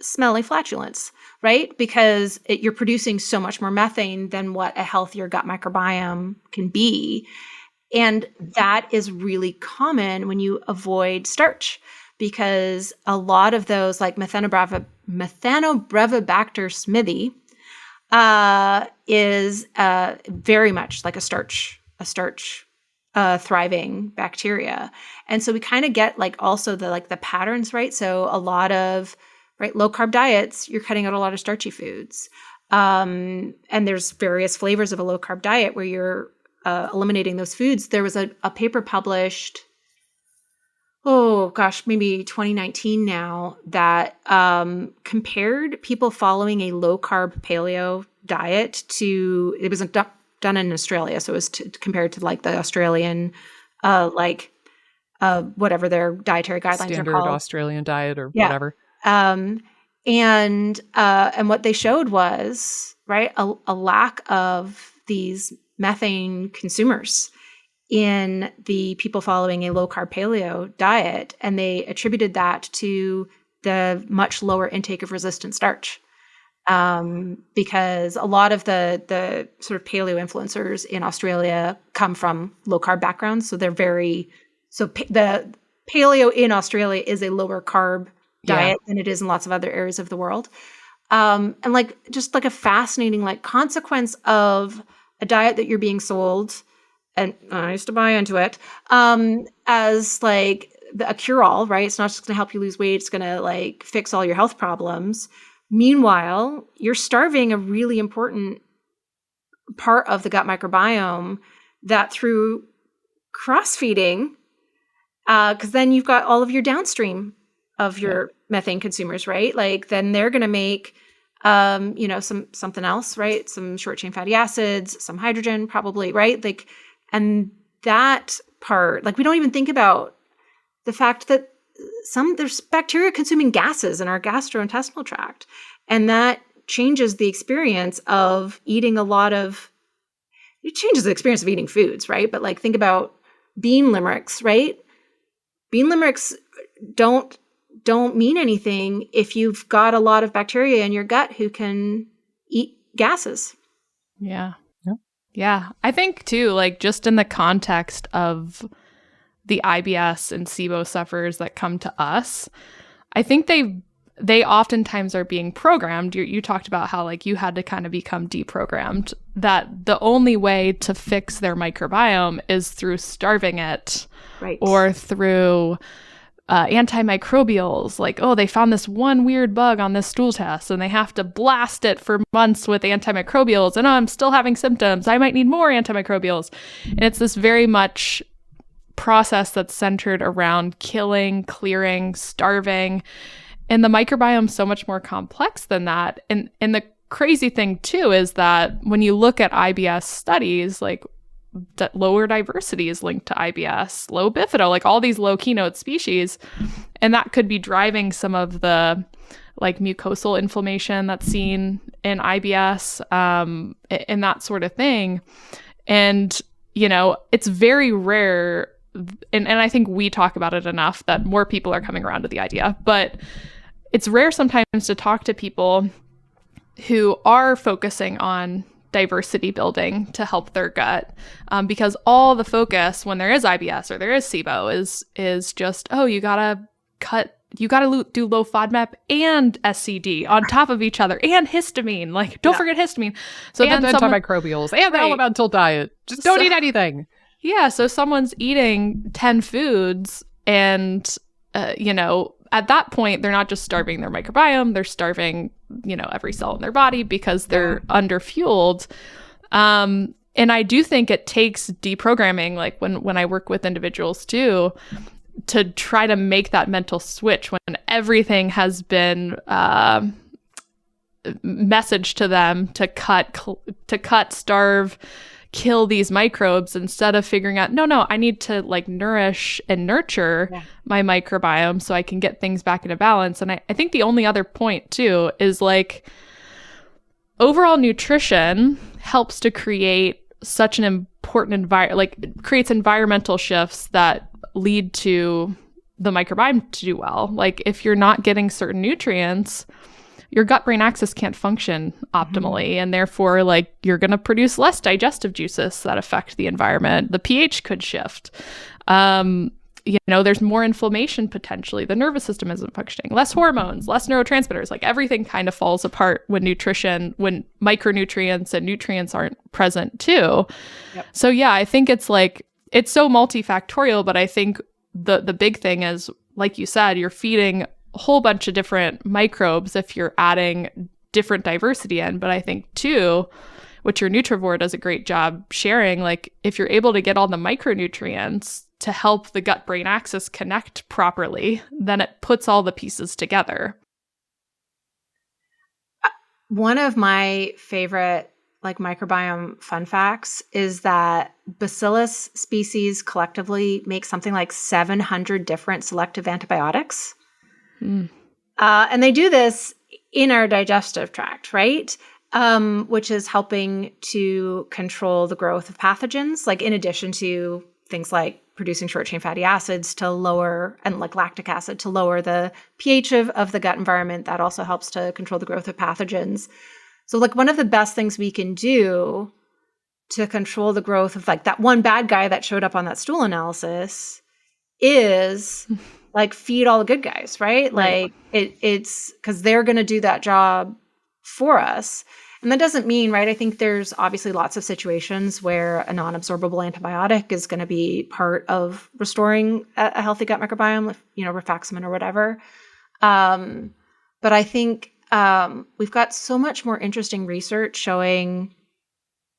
smelly flatulence, right? Because you're producing so much more methane than what a healthier gut microbiome can be. And that is really common when you avoid starch, because a lot of those like Methanobrevibacter smithii is very much like a starch thriving bacteria. And so we kind of get like also the patterns, right? So a lot of low carb diets, you're cutting out a lot of starchy foods. And there's various flavors of a low carb diet where you're eliminating those foods. There was a paper published, maybe 2019 now, that compared people following a low-carb paleo diet to, it was done in Australia, so it was compared to like the Australian, whatever their dietary guidelines Standard are called. Australian diet or whatever. And what they showed was, right, a lack of these methane consumers in the people following a low-carb paleo diet, and they attributed that to the much lower intake of resistant starch, because a lot of the sort of paleo influencers in Australia come from low-carb backgrounds, so the paleo in Australia is a lower carb diet than it is in lots of other areas of the world, and just a fascinating consequence of a diet that you're being sold. And I used to buy into it as a cure-all, right? It's not just going to help you lose weight. It's going to fix all your health problems. Meanwhile, you're starving a really important part of the gut microbiome that through cross-feeding, because then you've got all of your downstream of your methane consumers, right? Then they're going to make something else, right? Some short-chain fatty acids, some hydrogen probably, right? And that part, we don't even think about the fact that there's bacteria consuming gases in our gastrointestinal tract. And that changes the experience of eating it changes the experience of eating foods, right? But think about bean limericks, right? Bean limericks don't mean anything if you've got a lot of bacteria in your gut who can eat gases. Yeah. Yeah. I think too, just in the context of the IBS and SIBO sufferers that come to us, I think they oftentimes are being programmed. You talked about how you had to kind of become deprogrammed, that the only way to fix their microbiome is through starving it, right, or through antimicrobials, like, oh, they found this one weird bug on this stool test and they have to blast it for months with antimicrobials, and I'm still having symptoms. I might need more antimicrobials. And it's this very much process that's centered around killing, clearing, starving. And the microbiome is so much more complex than that. And the crazy thing too is that when you look at IBS studies, like that lower diversity is linked to IBS, low bifido, like all these low keynote species. And that could be driving some of the like mucosal inflammation that's seen in IBS, and that sort of thing. And, you know, it's very rare. And I think we talk about it enough that more people are coming around to the idea, but it's rare sometimes to talk to people who are focusing on diversity building to help their gut, because all the focus when there is IBS or there is SIBO is just, oh, you gotta do low FODMAP and SCD on top of each other and histamine. Like, don't forget histamine. So and then antimicrobials and the elemental diet. Just don't eat anything. Yeah. So someone's eating 10 foods and, you know, at that point, they're not just starving their microbiome, they're starving, you know, every cell in their body because they're underfueled. And I do think it takes deprogramming, like when I work with individuals too, to try to make that mental switch when everything has been messaged to them to cut, starve, kill these microbes, instead of figuring out, no, I need to like nourish and nurture my microbiome so I can get things back into balance. And I think the only other point too is like overall nutrition helps to create such an important environment, like it creates environmental shifts that lead to the microbiome to do well. Like if you're not getting certain nutrients, your gut-brain axis can't function optimally, and therefore, like, you're going to produce less digestive juices that affect the environment. The pH could shift. You know, there's more inflammation potentially. The nervous system isn't functioning. Less hormones, less neurotransmitters. Like everything kind of falls apart when micronutrients and nutrients aren't present too. Yep. So yeah, I think it's like, it's so multifactorial, but I think the big thing is, like you said, you're feeding a whole bunch of different microbes if you're adding different diversity in. But I think too, which your Nutrivore does a great job sharing, like if you're able to get all the micronutrients to help the gut-brain axis connect properly, then it puts all the pieces together. One of my favorite like microbiome fun facts is that Bacillus species collectively make something like 700 different selective antibiotics. And they do this in our digestive tract, right? Which is helping to control the growth of pathogens, like in addition to things like producing short-chain fatty acids to lower, and like lactic acid to lower the pH of the gut environment. That also helps to control the growth of pathogens. So like one of the best things we can do to control the growth of like that one bad guy that showed up on that stool analysis is like feed all the good guys, right? Like it's because they're going to do that job for us. And that doesn't mean, right? I think there's obviously lots of situations where a non-absorbable antibiotic is going to be part of restoring a healthy gut microbiome, you know, rifaximin or whatever. But I think we've got so much more interesting research showing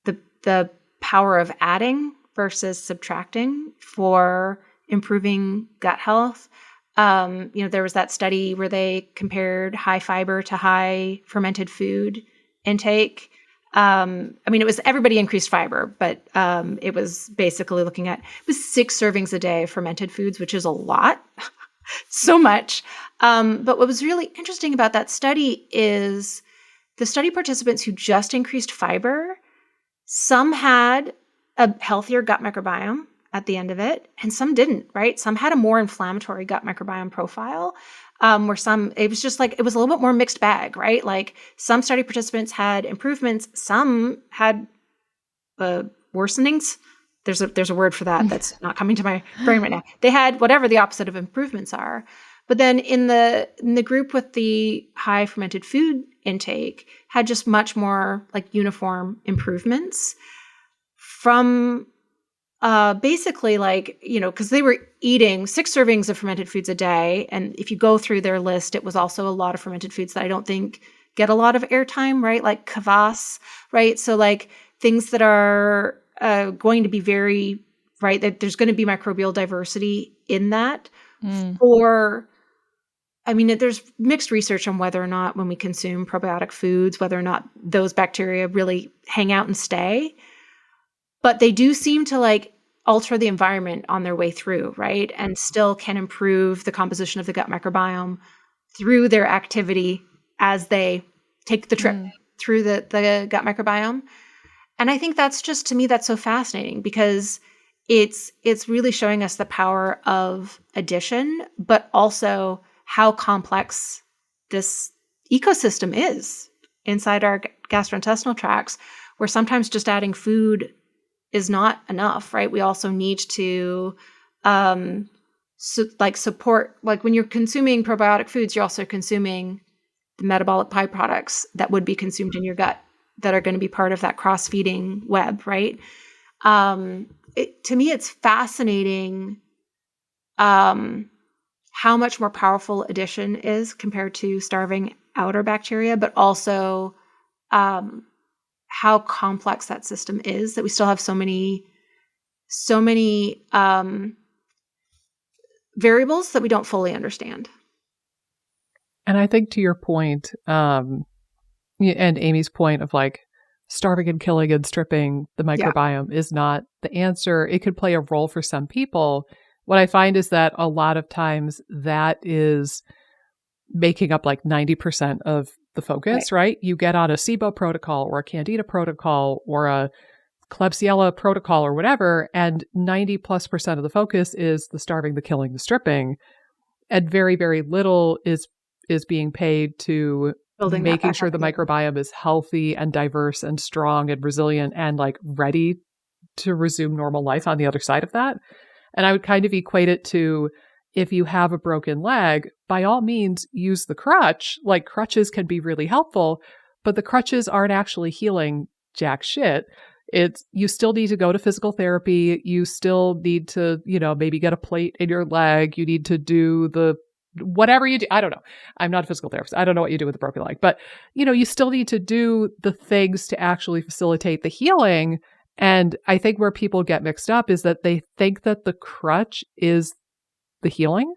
the power of adding versus subtracting for improving gut health. You know, there was that study where they compared high fiber to high fermented food intake. I mean, it was everybody increased fiber, but it was basically looking at, it was 6 servings a day of fermented foods, which is a lot, so much. But what was really interesting about that study is the study participants who just increased fiber, some had a healthier gut microbiome at the end of it, and some didn't, right? Some had a more inflammatory gut microbiome profile, where some, it was just like, it was a little bit more mixed bag, right? Like some study participants had improvements, some had worsenings. There's a word for that that's not coming to my brain right now. They had whatever the opposite of improvements are. But then in the group with the high fermented food intake had just much more like uniform improvements from basically like, because they were eating 6 servings of fermented foods a day. And if you go through their list, it was also a lot of fermented foods that I don't think get a lot of airtime, right? Like kvass, right? So like things that are going to be very, right, that there's going to be microbial diversity in that. There's mixed research on whether or not when we consume probiotic foods, whether or not those bacteria really hang out and stay. But they do seem to like alter the environment on their way through, right? And still can improve the composition of the gut microbiome through their activity as they take the trip through the gut microbiome. And I think that's just, to me, that's so fascinating because it's really showing us the power of addition, but also how complex this ecosystem is inside our gastrointestinal tracts, where sometimes just adding food is not enough, right? We also need to support, like when you're consuming probiotic foods, you're also consuming the metabolic byproducts that would be consumed in your gut that are going to be part of that cross-feeding web, right? To me, it's fascinating how much more powerful addition is compared to starving outer bacteria, but also how complex that system is, that we still have so many variables that we don't fully understand. And I think to your point, and Amy's point of like starving and killing and stripping the microbiome is not the answer. It could play a role for some people. What I find is that a lot of times that is making up like 90% of the focus, right? You get on a SIBO protocol or a Candida protocol or a Klebsiella protocol or whatever, and 90+% of the focus is the starving, the killing, the stripping, and very, very little is being paid to making sure the microbiome is healthy and diverse and strong and resilient and like ready to resume normal life on the other side of that. And I would kind of equate it to, if you have a broken leg, by all means, use the crutch. Like crutches can be really helpful, but the crutches aren't actually healing jack shit. You still need to go to physical therapy. You still need to, maybe get a plate in your leg. You need to do whatever you do. I don't know. I'm not a physical therapist. I don't know what you do with a broken leg, but you still need to do the things to actually facilitate the healing. And I think where people get mixed up is that they think that the crutch is the healing,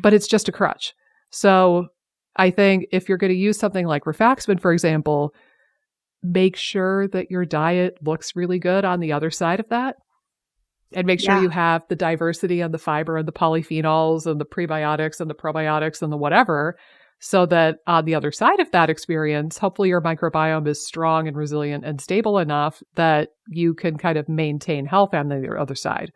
but it's just a crutch. So I think if you're going to use something like rifaximin, for example, make sure that your diet looks really good on the other side of that. And make sure you have the diversity and the fiber and the polyphenols and the prebiotics and the probiotics and the whatever, so that on the other side of that experience, hopefully your microbiome is strong and resilient and stable enough that you can kind of maintain health on the other side.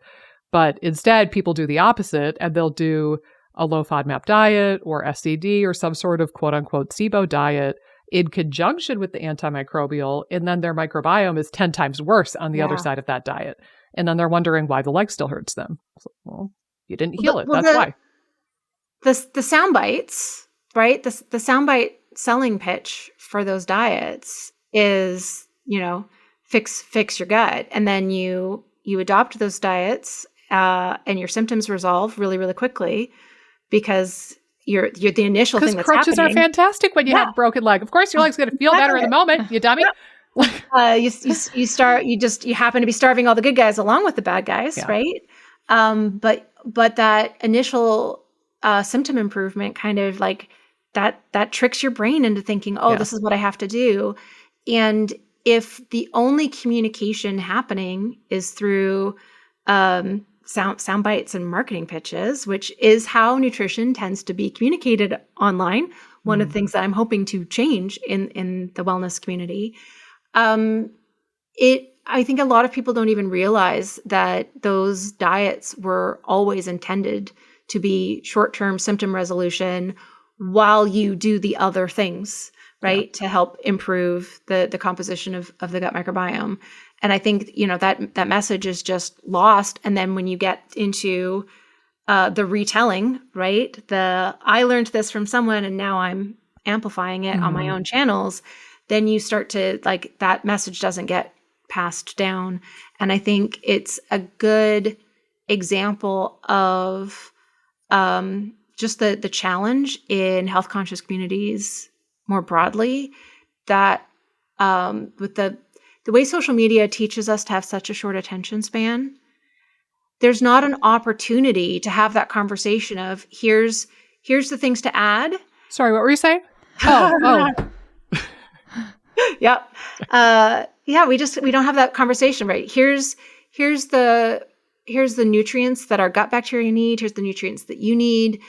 But instead, people do the opposite, and they'll do a low FODMAP diet or SCD or some sort of quote unquote SIBO diet in conjunction with the antimicrobial, and then their microbiome is 10 times worse on the other side of that diet. And then they're wondering why the leg still hurts them. Well, you didn't heal it. That's why. The sound bites, right? The soundbite selling pitch for those diets is, fix your gut. And then you adopt those diets and your symptoms resolve really, really quickly because you're the initial thing that's happening. Because crutches are fantastic when you have a broken leg. Of course, your leg's going to feel better in the moment, you dummy. You happen to be starving all the good guys along with the bad guys, right? But that initial symptom improvement kind of like that tricks your brain into thinking, this is what I have to do. And if the only communication happening is through sound bites and marketing pitches, which is how nutrition tends to be communicated online, one of the things that I'm hoping to change in the wellness community. I think a lot of people don't even realize that those diets were always intended to be short-term symptom resolution while you do the other things, right? To help improve the composition of the gut microbiome. And I think, that message is just lost. And then when you get into the retelling, right? I learned this from someone and now I'm amplifying it on my own channels, then you start to that message doesn't get passed down. And I think it's a good example of just the challenge in health conscious communities more broadly, that with the way social media teaches us to have such a short attention span, there's not an opportunity to have that conversation of here's the things to add. Sorry, what were you saying? Oh. Yep. We don't have that conversation, right? Here's the nutrients that our gut bacteria need. Here's the nutrients that you need.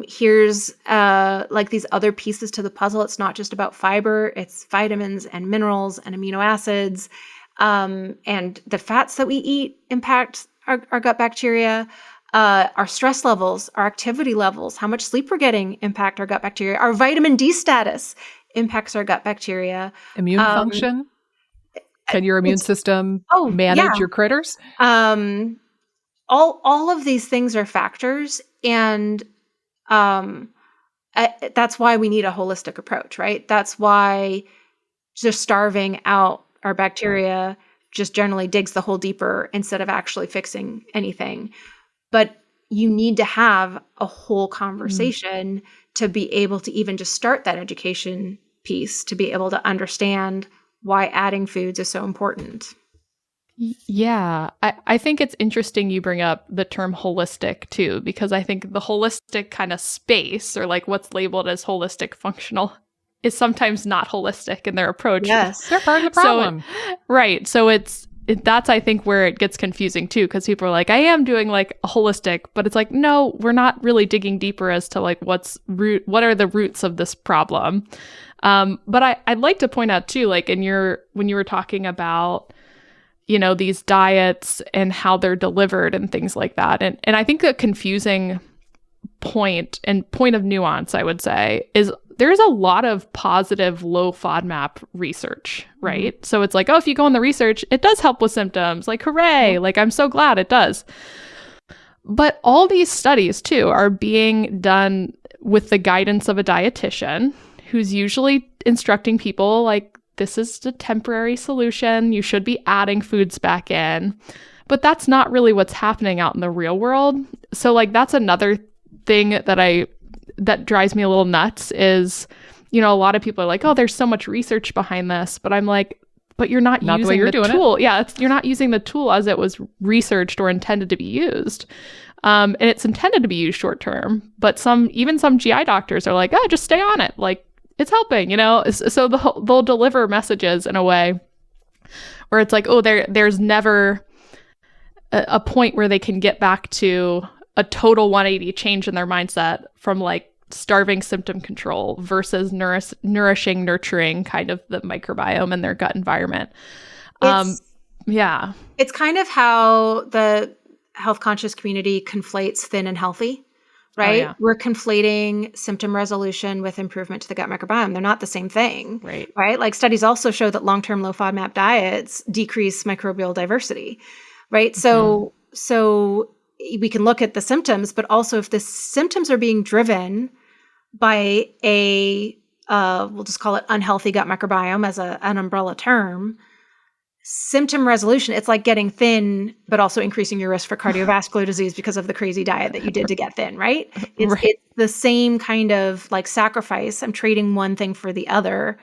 Here's like these other pieces to the puzzle. It's not just about fiber. It's vitamins and minerals and amino acids. And the fats that we eat impact our gut bacteria. Our stress levels, our activity levels, how much sleep we're getting impact our gut bacteria. Our vitamin D status impacts our gut bacteria. Immune function? Can your immune system manage your critters? All of these things are factors, and that's why we need a holistic approach, right? That's why just starving out our bacteria just generally digs the hole deeper instead of actually fixing anything. But you need to have a whole conversation to be able to even just start that education piece, to be able to understand why adding foods is so important. Yeah, I think it's interesting you bring up the term holistic too, because I think the holistic kind of space, or like what's labeled as holistic functional, is sometimes not holistic in their approach. Yes, they're part of the problem. Right. So that's, I think, where it gets confusing too, because people are like, I am doing like a holistic, but it's like, no, we're not really digging deeper as to like what are the roots of this problem. But I'd like to point out too, like when you were talking about, these diets and how they're delivered and things like that. And I think a confusing point of nuance, I would say, is there's a lot of positive low FODMAP research, right? Mm-hmm. So it's like, if you go on the research, it does help with symptoms. Like, hooray. Like, I'm so glad it does. But all these studies too are being done with the guidance of a dietitian who's usually instructing people like, this is a temporary solution. You should be adding foods back in. But that's not really what's happening out in the real world. So like, that's another thing that drives me a little nuts is, a lot of people are like, there's so much research behind this. But I'm like, but you're not using the tool. Yeah, you're not using the tool as it was researched or intended to be used. And it's intended to be used short term. But even some GI doctors are like, just stay on it. Like, it's helping, So they'll deliver messages in a way where it's like, there's never a point where they can get back to a total 180 change in their mindset from like starving symptom control versus nourishing, nurturing kind of the microbiome in their gut environment. It's kind of how the health conscious community conflates thin and healthy, right? Oh, yeah. We're conflating symptom resolution with improvement to the gut microbiome. They're not the same thing, right? Like studies also show that long-term low FODMAP diets decrease microbial diversity, right? Mm-hmm. So we can look at the symptoms, but also if the symptoms are being driven by we'll just call it unhealthy gut microbiome as an umbrella term, symptom resolution, it's like getting thin, but also increasing your risk for cardiovascular disease because of the crazy diet that you did to get thin, right? It's the same kind of like sacrifice. I'm trading one thing for the other.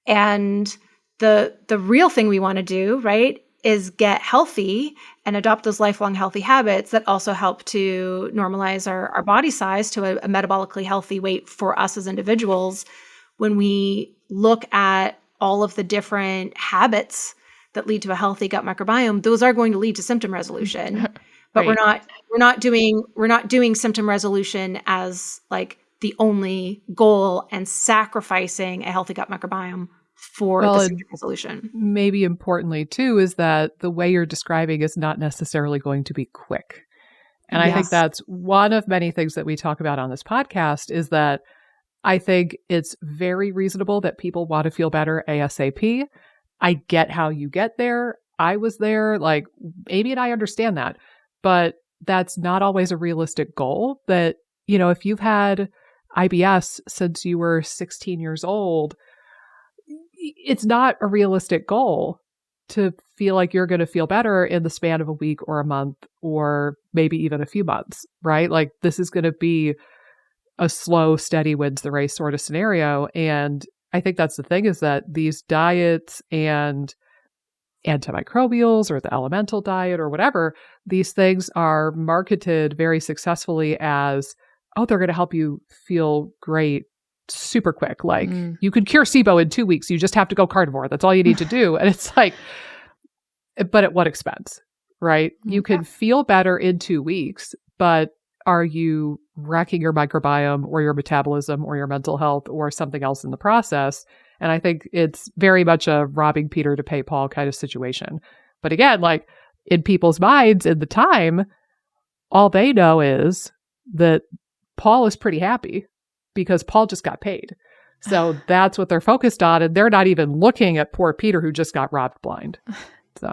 And the real thing we want to do, right, is get healthy and adopt those lifelong healthy habits that also help to normalize our body size to a metabolically healthy weight for us as individuals. When we look at all of the different habits that lead to a healthy gut microbiome, those are going to lead to symptom resolution. But we're not doing symptom resolution as like the only goal and sacrificing a healthy gut microbiome for the symptom resolution. Maybe importantly too is that the way you're describing is not necessarily going to be quick. And I think that's one of many things that we talk about on this podcast is that I think it's very reasonable that people want to feel better ASAP. I get how you get there. I was there. Like, Amy and I understand that. But that's not always a realistic goal. That, if you've had IBS since you were 16 years old, it's not a realistic goal to feel like you're going to feel better in the span of a week or a month or maybe even a few months, right? Like this is going to be a slow, steady wins the race sort of scenario. And I think that's the thing, is that these diets and antimicrobials or the elemental diet or whatever, these things are marketed very successfully as, oh, they're going to help you feel great super quick. Like you could cure SIBO in 2 weeks. You just have to go carnivore. That's all you need to do. And it's like, but at what expense, right? You can feel better in 2 weeks, but are you wrecking your microbiome or your metabolism or your mental health or something else in the process? And I think it's very much a robbing Peter to pay Paul kind of situation. But again, like in people's minds in the time, all they know is that Paul is pretty happy because Paul just got paid. So that's what they're focused on. And they're not even looking at poor Peter who just got robbed blind. So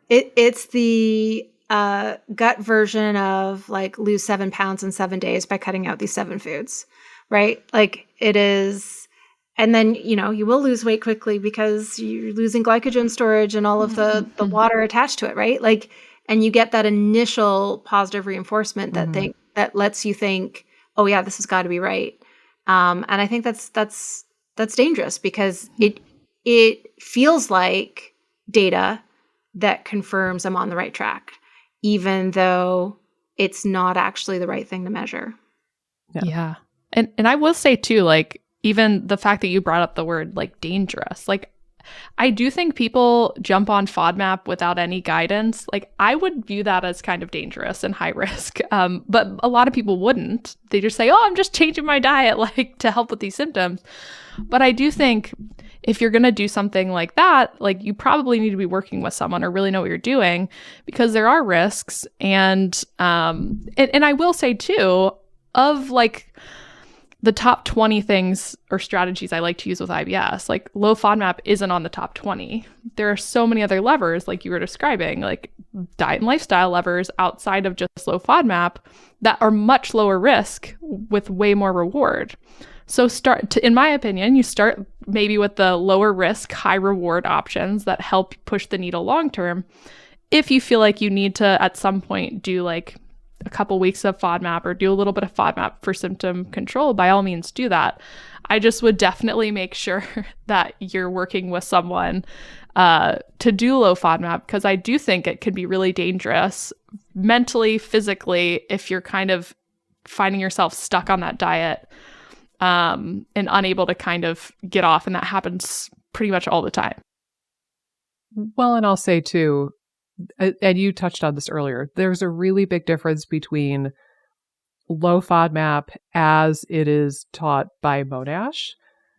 it's the gut version of like lose 7 pounds in 7 days by cutting out these 7 foods, right? Like it is. And then, you know, you will lose weight quickly because you're losing glycogen storage and all of the water attached to it, right? Like, and you get that initial positive reinforcement that lets you think, oh yeah, this has got to be right. And I think that's dangerous because it feels like data that confirms I'm on the right track, even though it's not actually the right thing to measure. Yeah. And I will say too, like, even the fact that you brought up the word like dangerous, like I do think people jump on FODMAP without any guidance. Like I would view that as kind of dangerous and high risk. But a lot of people wouldn't. They just say, oh, I'm just changing my diet like to help with these symptoms. But I do think if you're going to do something like that, like you probably need to be working with someone or really know what you're doing because there are risks. And I will say too, of like the top 20 things or strategies I like to use with IBS, like low FODMAP isn't on the top 20. There are so many other levers, like you were describing, like diet and lifestyle levers outside of just low FODMAP that are much lower risk with way more reward. So in my opinion, you start maybe with the lower risk, high reward options that help push the needle long term. If you feel like you need to at some point do like a couple weeks of FODMAP or do a little bit of FODMAP for symptom control, by all means do that. I just would definitely make sure that you're working with someone to do low FODMAP, because I do think it can be really dangerous mentally, physically, if you're kind of finding yourself stuck on that diet and unable to kind of get off. And that happens pretty much all the time. Well, and I'll say too, and you touched on this earlier, there's a really big difference between low FODMAP as it is taught by Monash,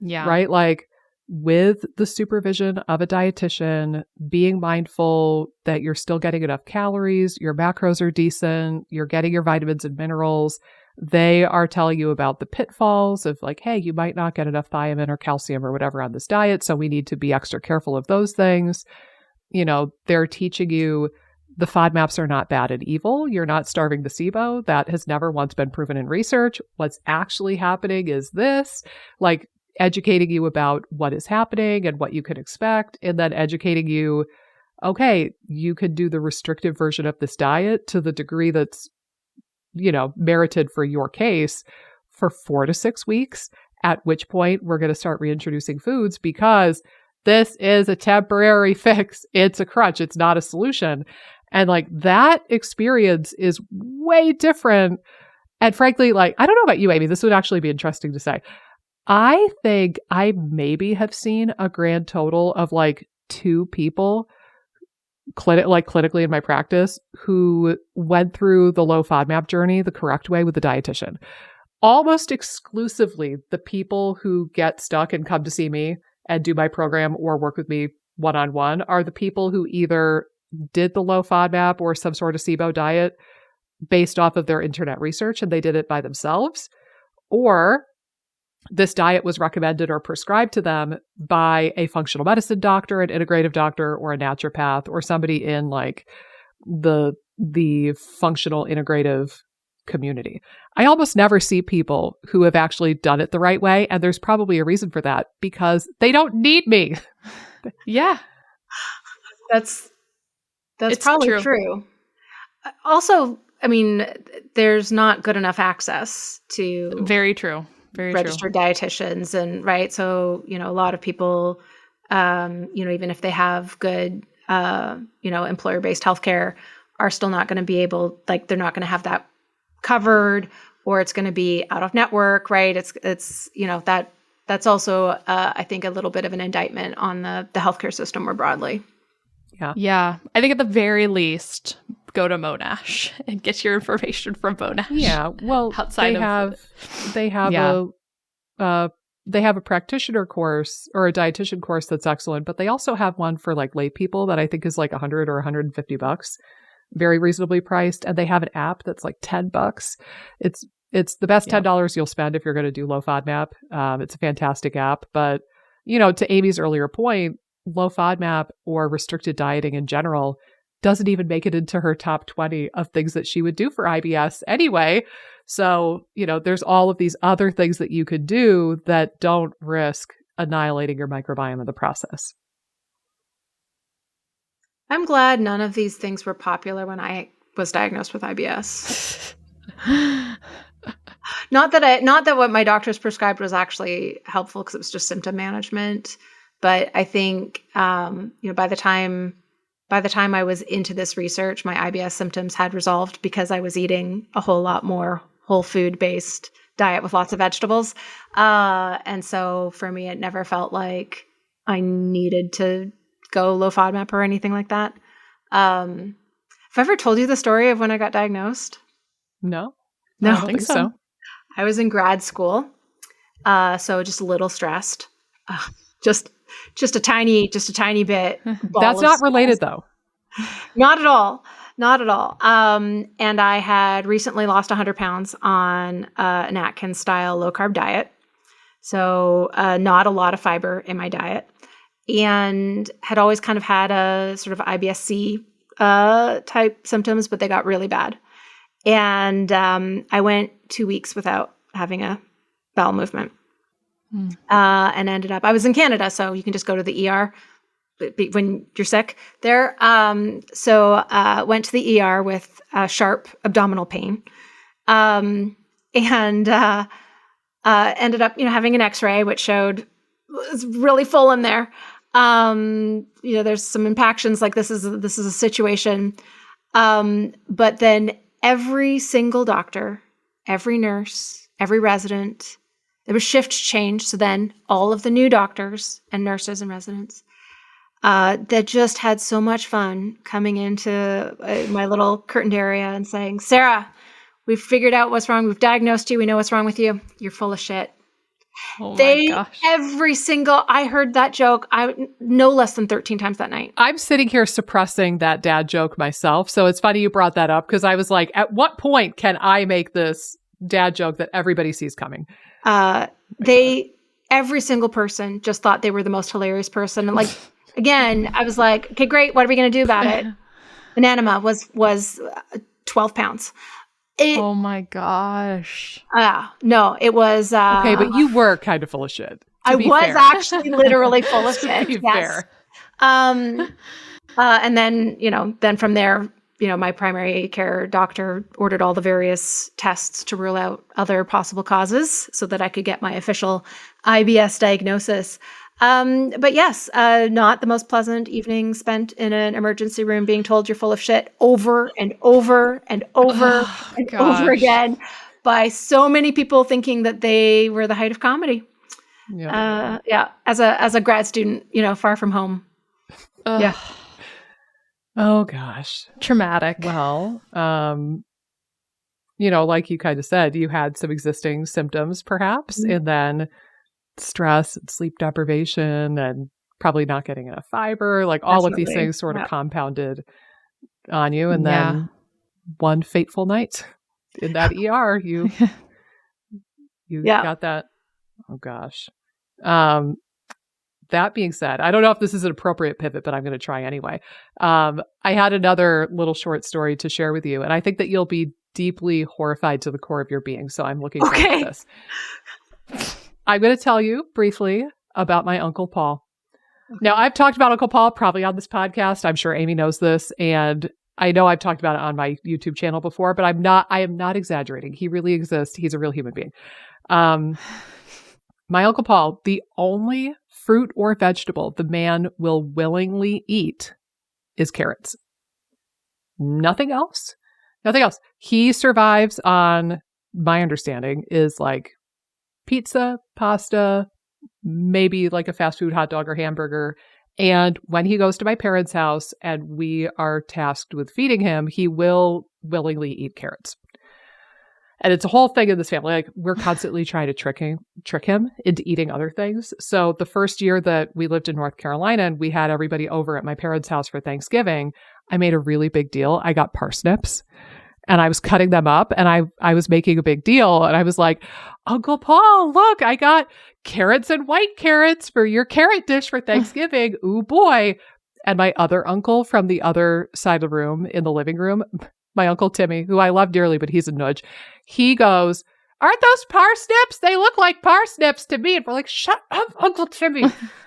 right? Like with the supervision of a dietitian, being mindful that you're still getting enough calories, your macros are decent, you're getting your vitamins and minerals. They are telling you about the pitfalls of like, hey, you might not get enough thiamine or calcium or whatever on this diet, so we need to be extra careful of those things. You know, they're teaching you the FODMAPs are not bad and evil. You're not starving the SIBO. That has never once been proven in research. What's actually happening is this, like educating you about what is happening and what you can expect, and then educating you, okay, you could do the restrictive version of this diet to the degree that's, you know, merited for your case for 4 to 6 weeks, at which point we're going to start reintroducing foods because this is a temporary fix. It's a crutch. It's not a solution. And like that experience is way different. And frankly, like, I don't know about you, Amy, this would actually be interesting to say. I think I maybe have seen a grand total of like 2 people clinically in my practice who went through the low FODMAP journey the correct way with the dietitian. Almost exclusively the people who get stuck and come to see me and do my program or work with me one-on-one are the people who either did the low FODMAP or some sort of SIBO diet based off of their internet research and they did it by themselves, or this diet was recommended or prescribed to them by a functional medicine doctor, an integrative doctor, or a naturopath, or somebody in like the functional integrative community. I almost never see people who have actually done it the right way. And there's probably a reason for that because they don't need me. Yeah. That's It's probably true. Also, I mean, there's not good enough access to Very true. Very registered dietitians, and right. So, a lot of people, even if they have good, employer-based healthcare, are still not going to be able, like, they're not going to have that covered, or it's going to be out of network, right? It's that's also, I think, a little bit of an indictment on the healthcare system more broadly. Yeah. I think at the very least, go to Monash and get your information from Monash. Yeah. Well, they have a practitioner course or a dietitian course that's excellent, but they also have one for like lay people that I think is like $100 or $150, very reasonably priced. And they have an app that's like $10. It's the best $10 you'll spend if you're going to do low FODMAP. It's a fantastic app, but to Amy's earlier point, low FODMAP or restricted dieting in general doesn't even make it into her top 20 of things that she would do for IBS anyway. So, there's all of these other things that you could do that don't risk annihilating your microbiome in the process. I'm glad none of these things were popular when I was diagnosed with IBS. Not that what my doctors prescribed was actually helpful, because it was just symptom management. But I think, by the time I was into this research, my IBS symptoms had resolved because I was eating a whole lot more whole food based diet with lots of vegetables. And so for me, it never felt like I needed to go low FODMAP or anything like that. Have I ever told you the story of when I got diagnosed? No, I don't think so. I was in grad school. So just a little stressed. Just a tiny bit. That's not related though. Not at all. Not at all. And I had recently lost 100 pounds on an Atkins style low carb diet. So not a lot of fiber in my diet, and had always kind of had a sort of IBS-C type symptoms, but they got really bad. And I went 2 weeks without having a bowel movement. And ended up, I was in Canada, so you can just go to the ER when you're sick there. So went to the ER with sharp abdominal pain, and ended up, having an X-ray, which showed it was really full in there. There's some impactions, like this is a situation. But then every single doctor, every nurse, every resident, there was shift change. So then all of the new doctors and nurses and residents that just had so much fun coming into my little curtained area and saying, "Sarah, we've figured out what's wrong. We've diagnosed you. We know what's wrong with you. You're full of shit." Oh my gosh. I heard that joke no less than 13 times that night. I'm sitting here suppressing that dad joke myself. So it's funny you brought that up, because I was like, at what point can I make this dad joke that everybody sees coming? Every single person just thought they were the most hilarious person. And like, again, I was like, okay, great. What are we going to do about it? An enema was 12 pounds. Oh my gosh. No, it was. Okay, but you were kind of full of shit. I was actually literally full of shit. To be yes. fair. And then from there, my primary care doctor ordered all the various tests to rule out other possible causes so that I could get my official IBS diagnosis. But yes, not the most pleasant evening spent in an emergency room being told you're full of shit over and over and over and over again by so many people thinking that they were the height of comedy. Yeah. As a grad student, far from home. Yeah. Oh gosh. Traumatic. Well, like you kind of said, you had some existing symptoms perhaps, and then stress and sleep deprivation and probably not getting enough fiber, like all of these things sort of compounded on you. And then one fateful night in that ER, you got that. Oh gosh. That being said, I don't know if this is an appropriate pivot, but I'm going to try anyway. I had another little short story to share with you, and I think that you'll be deeply horrified to the core of your being. So I'm looking forward to this. I'm going to tell you briefly about my Uncle Paul. Now, I've talked about Uncle Paul probably on this podcast. I'm sure Amy knows this. And I know I've talked about it on my YouTube channel before, but I am not exaggerating. He really exists. He's a real human being. My Uncle Paul, the only fruit or vegetable the man will willingly eat is carrots. Nothing else. Nothing else. He survives on, my understanding, is like pizza, pasta, maybe like a fast food hot dog or hamburger. And when he goes to my parents' house and we are tasked with feeding him, he will willingly eat carrots. And it's a whole thing in this family. Like, we're constantly trying to trick him into eating other things. So the first year that we lived in North Carolina and we had everybody over at my parents' house for Thanksgiving, I made a really big deal. I got parsnips and I was cutting them up and I was making a big deal. And I was like, Uncle Paul, look, I got carrots and white carrots for your carrot dish for Thanksgiving. Ooh, boy. And my other uncle from the other side of the room in the living room, my Uncle Timmy, who I love dearly, but he's a nudge. He goes, aren't those parsnips? They look like parsnips to me. And we're like, shut up, Uncle Timmy.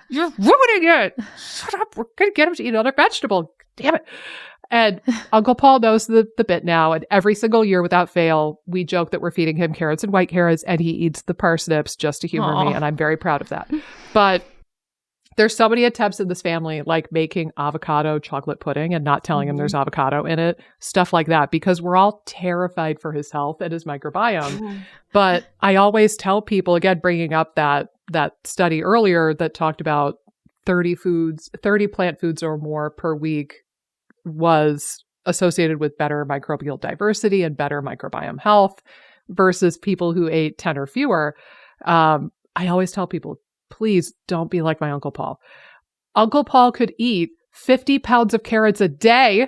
You're ruining it. Shut up. We're going to get him to eat another vegetable. Damn it. And Uncle Paul knows the bit now. And every single year without fail, we joke that we're feeding him carrots and white carrots and he eats the parsnips just to humor me. And I'm very proud of that. But there's so many attempts in this family, like making avocado chocolate pudding and not telling him there's avocado in it, stuff like that, because we're all terrified for his health and his microbiome. But I always tell people, again, bringing up that study earlier that talked about 30 plant foods or more per week was associated with better microbial diversity and better microbiome health versus people who ate 10 or fewer. I always tell people, please don't be like my Uncle Paul. Uncle Paul could eat 50 pounds of carrots a day,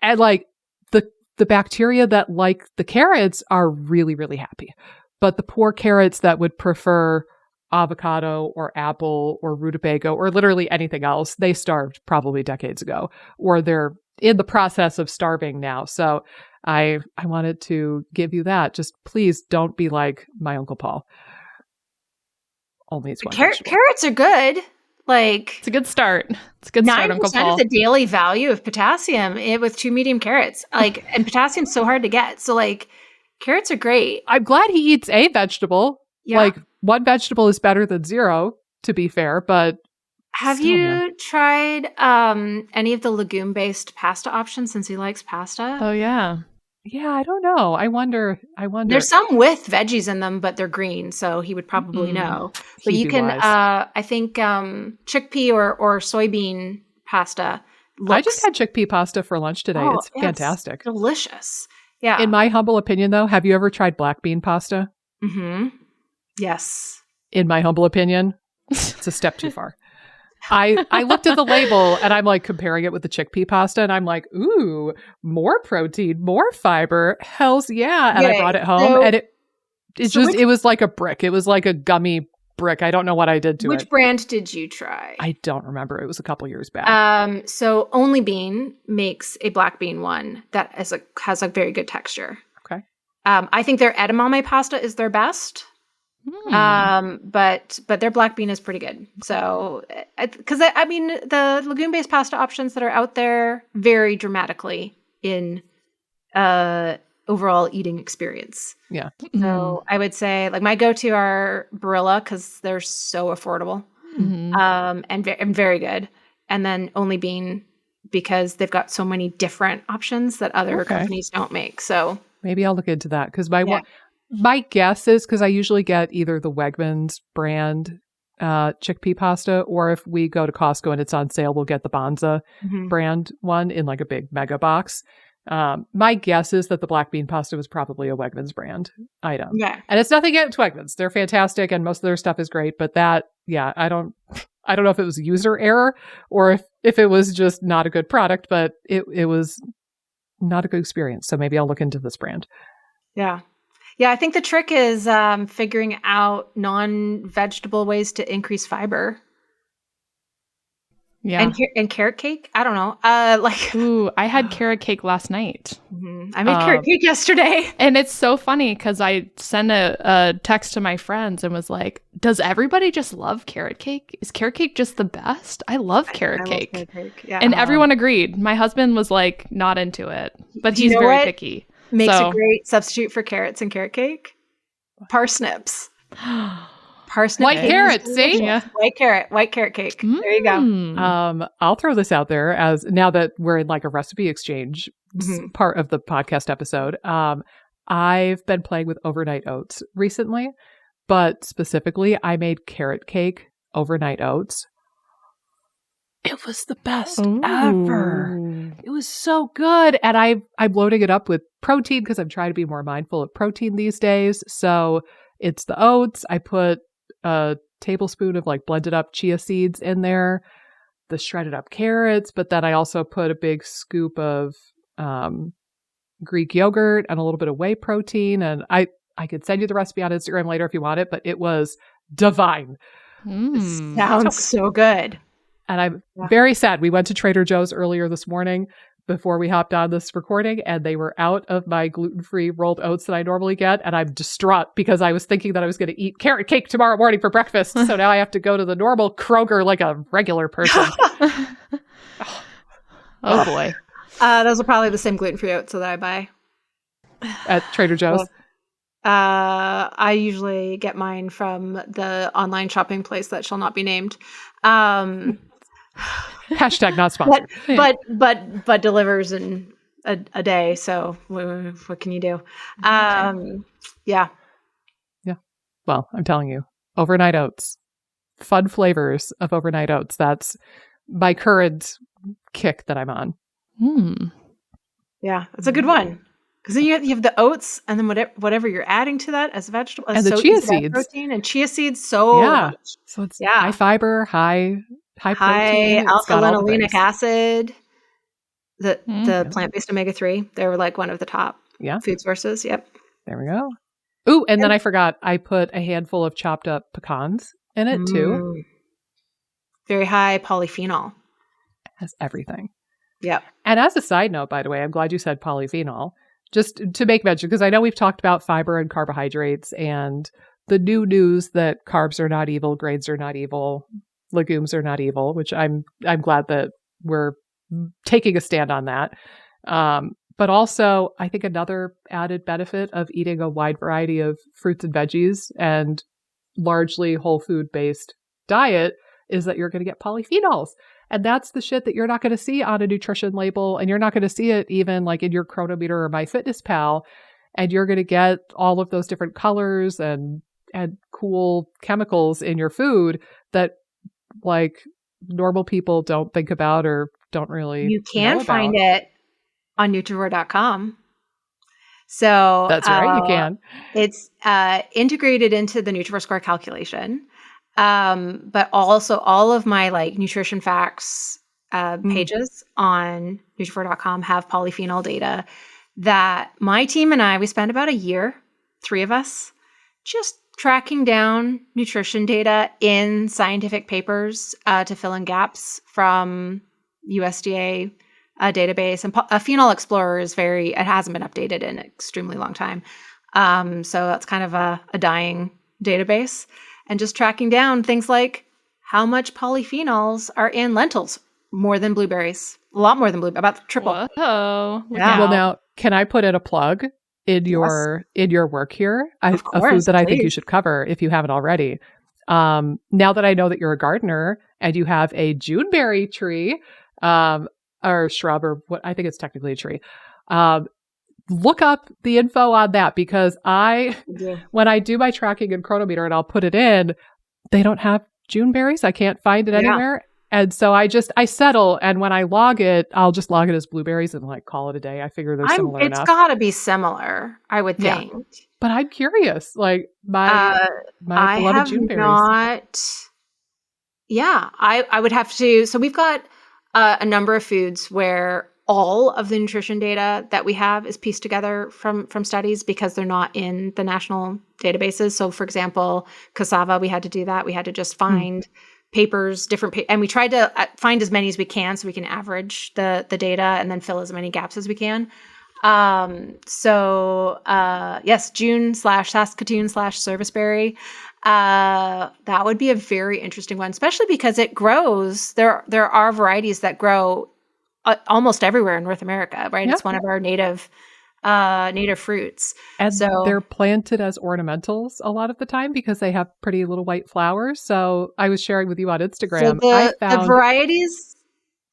and like the bacteria that like the carrots are really, really happy. But the poor carrots that would prefer avocado or apple or rutabaga or literally anything else, they starved probably decades ago, or they're in the process of starving now. So I wanted to give you that. Just please don't be like my Uncle Paul. Only it's one carrots are good. Like, it's a good start. It's a good start, Uncle Paul. 9% is the daily value of potassium with 2 medium carrots. Like, and potassium's so hard to get. So like, carrots are great. I'm glad he eats a vegetable. Yeah. Like, one vegetable is better than zero, to be fair, but have you tried any of the legume-based pasta options since he likes pasta? Oh, yeah. Yeah, I don't know. I wonder. There's some with veggies in them, but they're green, so he would probably know. But you can, I think, chickpea or soybean pasta. I just had chickpea pasta for lunch today. It's fantastic. It's delicious. Yeah. In my humble opinion, though, have you ever tried black bean pasta? Mm-hmm. Yes. In my humble opinion, it's a step too far. I looked at the label and I'm like comparing it with the chickpea pasta and I'm like, ooh, more protein, more fiber. Hells yeah. And I brought it home and it was like a brick. It was like a gummy brick. I don't know what I did to it. Which brand did you try? I don't remember. It was a couple years back. So Only Bean makes a black bean one that has a very good texture. Okay. I think their edamame pasta is their best. But their black bean is pretty good. So, because I mean, the legume-based pasta options that are out there vary dramatically in overall eating experience. Yeah. So I would say, like, my go-to are Barilla because they're so affordable, and very good. And then Only Bean because they've got so many different options that other companies don't make. So maybe I'll look into that because my guess is, because I usually get either the Wegmans brand chickpea pasta, or if we go to Costco and it's on sale, we'll get the Banza brand one in like a big mega box. My guess is that the black bean pasta was probably a Wegmans brand item. Yeah. And it's nothing against Wegmans. They're fantastic and most of their stuff is great. But that, I don't know if it was user error or if it was just not a good product, but it was not a good experience. So maybe I'll look into this brand. Yeah. Yeah, I think the trick is figuring out non-vegetable ways to increase fiber. Yeah. And carrot cake? I don't know. Ooh, I had carrot cake last night. I made carrot cake yesterday. And it's so funny because I sent a text to my friends and was like, does everybody just love carrot cake? Is carrot cake just the best? I love carrot cake. Love carrot cake. Yeah. And everyone agreed. My husband was like not into it, but he's very picky. Makes a great substitute for carrots and carrot cake? Parsnips. Parsnip White carrots, see? Yeah. White carrot cake. There you go. I'll throw this out there as now that we're in like a recipe exchange part of the podcast episode. I've been playing with overnight oats recently, but specifically I made carrot cake overnight oats. It was the best ever. It was so good. And I'm loading it up with protein because I'm trying to be more mindful of protein these days. So it's the oats. I put a tablespoon of like blended up chia seeds in there, the shredded up carrots, but then I also put a big scoop of Greek yogurt and a little bit of whey protein. And I could send you the recipe on Instagram later if you want it, but it was divine. Sounds so good. And I'm very sad. We went to Trader Joe's earlier this morning before we hopped on this recording, and they were out of my gluten-free rolled oats that I normally get. And I'm distraught because I was thinking that I was going to eat carrot cake tomorrow morning for breakfast. So now I have to go to the normal Kroger like a regular person. Oh boy. Those are probably the same gluten-free oats that I buy at Trader Joe's. I usually get mine from the online shopping place that shall not be named. Hashtag not sponsored. But delivers in a day. So what can you do? Yeah. Well, I'm telling you, overnight oats, fun flavors of overnight oats. That's my current kick that I'm on. Yeah, it's a good one. Because then you have the oats and then whatever you're adding to that as a vegetable. And the chia seeds. Protein and chia seeds. Much. So it's high fiber, high protein. High alpha-linolenic acid. The plant-based omega-3. They were like one of the top food sources. Yep. There we go. Ooh, and then I forgot. I put a handful of chopped up pecans in it too. Very high polyphenol. It has everything. Yep. And as a side note, by the way, I'm glad you said polyphenol. Just to make mention, because I know we've talked about fiber and carbohydrates and the new news that carbs are not evil, grains are not evil, legumes are not evil, which I'm glad that we're taking a stand on that. But also, I think another added benefit of eating a wide variety of fruits and veggies and largely whole food based diet is that you're going to get polyphenols. And that's the shit that you're not going to see on a nutrition label. And you're not going to see it even like in your Chronometer or MyFitnessPal. And you're going to get all of those different colors and cool chemicals in your food that like normal people don't think about or don't really You can find it on Nutrivore.com. So that's right, you can. It's integrated into the Nutrivore score calculation. But also all of my like nutrition facts pages on Nutrivore.com have polyphenol data that my team and we spent about a year, 3 of us, just tracking down nutrition data in scientific papers to fill in gaps from USDA database. And Phenol Explorer is it hasn't been updated in an extremely long time. So that's kind of a dying database. And just tracking down things like how much polyphenols are in lentils, more than blueberries, a lot more than blueberries, about triple. Whoa. Yeah. Well, now, can I put in a plug in your work here? Of course, a food that I think please. you should cover if you haven't already. Now that I know that you're a gardener and you have a Juneberry tree, or shrub, or what I think it's technically a tree. Look up the info on that because when I do my tracking in Chronometer and I'll put it in, they don't have Juneberries. I can't find it anywhere. And so I settle. And when I log it, I'll just log it as blueberries and like call it a day. I figure they're similar enough. It's got to be similar, I would think. But I'm curious, like my beloved Juneberries. I would have to. So we've got a number of foods where all of the nutrition data that we have is pieced together from studies because they're not in the national databases. So for example, cassava, we had to do that. We had to just find papers, and we tried to find as many as we can so we can average the data and then fill as many gaps as we can. Yes, June/Saskatoon/Serviceberry. That would be a very interesting one, especially because it grows. There are varieties that grow almost everywhere in North America, right? Yeah. It's one of our native fruits. And so they're planted as ornamentals a lot of the time because they have pretty little white flowers. So I was sharing with you on Instagram. the varieties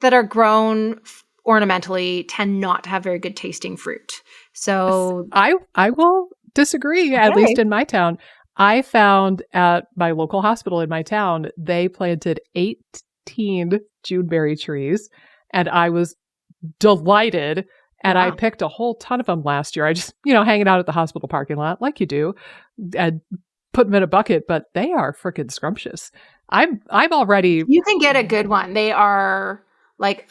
that are grown ornamentally tend not to have very good tasting fruit. So I will disagree, at least in my town. I found at my local hospital in my town, they planted 18 Juneberry trees, and I was delighted. And I picked a whole ton of them last year. I just, hanging out at the hospital parking lot like you do, and put them in a bucket, but they are freaking scrumptious. I'm already. You can get a good one. They are like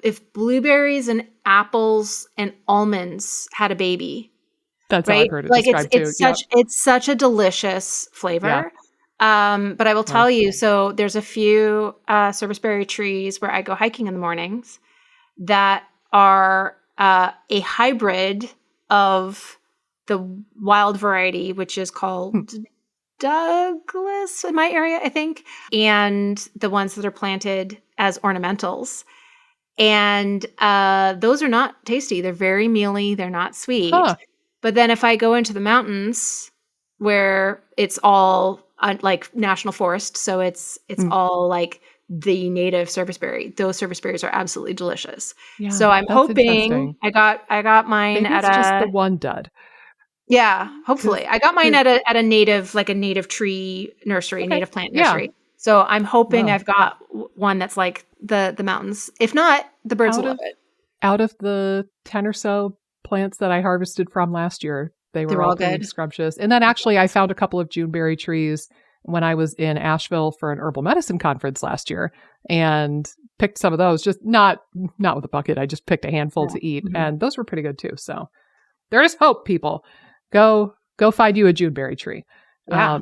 if blueberries and apples and almonds had a baby. That's right? how I've heard it described too. It's such a delicious flavor. Yeah. But I will tell you, so there's a few serviceberry trees where I go hiking in the mornings that are a hybrid of the wild variety, which is called Douglas in my area, I think, and the ones that are planted as ornamentals. And those are not tasty. They're very mealy. They're not sweet. Huh. But then if I go into the mountains where it's all like national forest, so it's all like the native serviceberry, those serviceberries are absolutely delicious. Yeah, so I'm hoping I got mine. Maybe it's just the one dud. Yeah, hopefully I got mine at a native, like a native tree nursery, native plant nursery. Yeah. So I'm hoping I've got one that's like the mountains. If not, the birds will love it. Out of the 10 or so plants that I harvested from last year, they were all good, scrumptious. And then actually I found a couple of Juneberry trees when I was in Asheville for an herbal medicine conference last year, and picked some of those, just not with a bucket. I just picked a handful to eat, and those were pretty good too. So there is hope, people. Go find you a Juneberry tree. Yeah.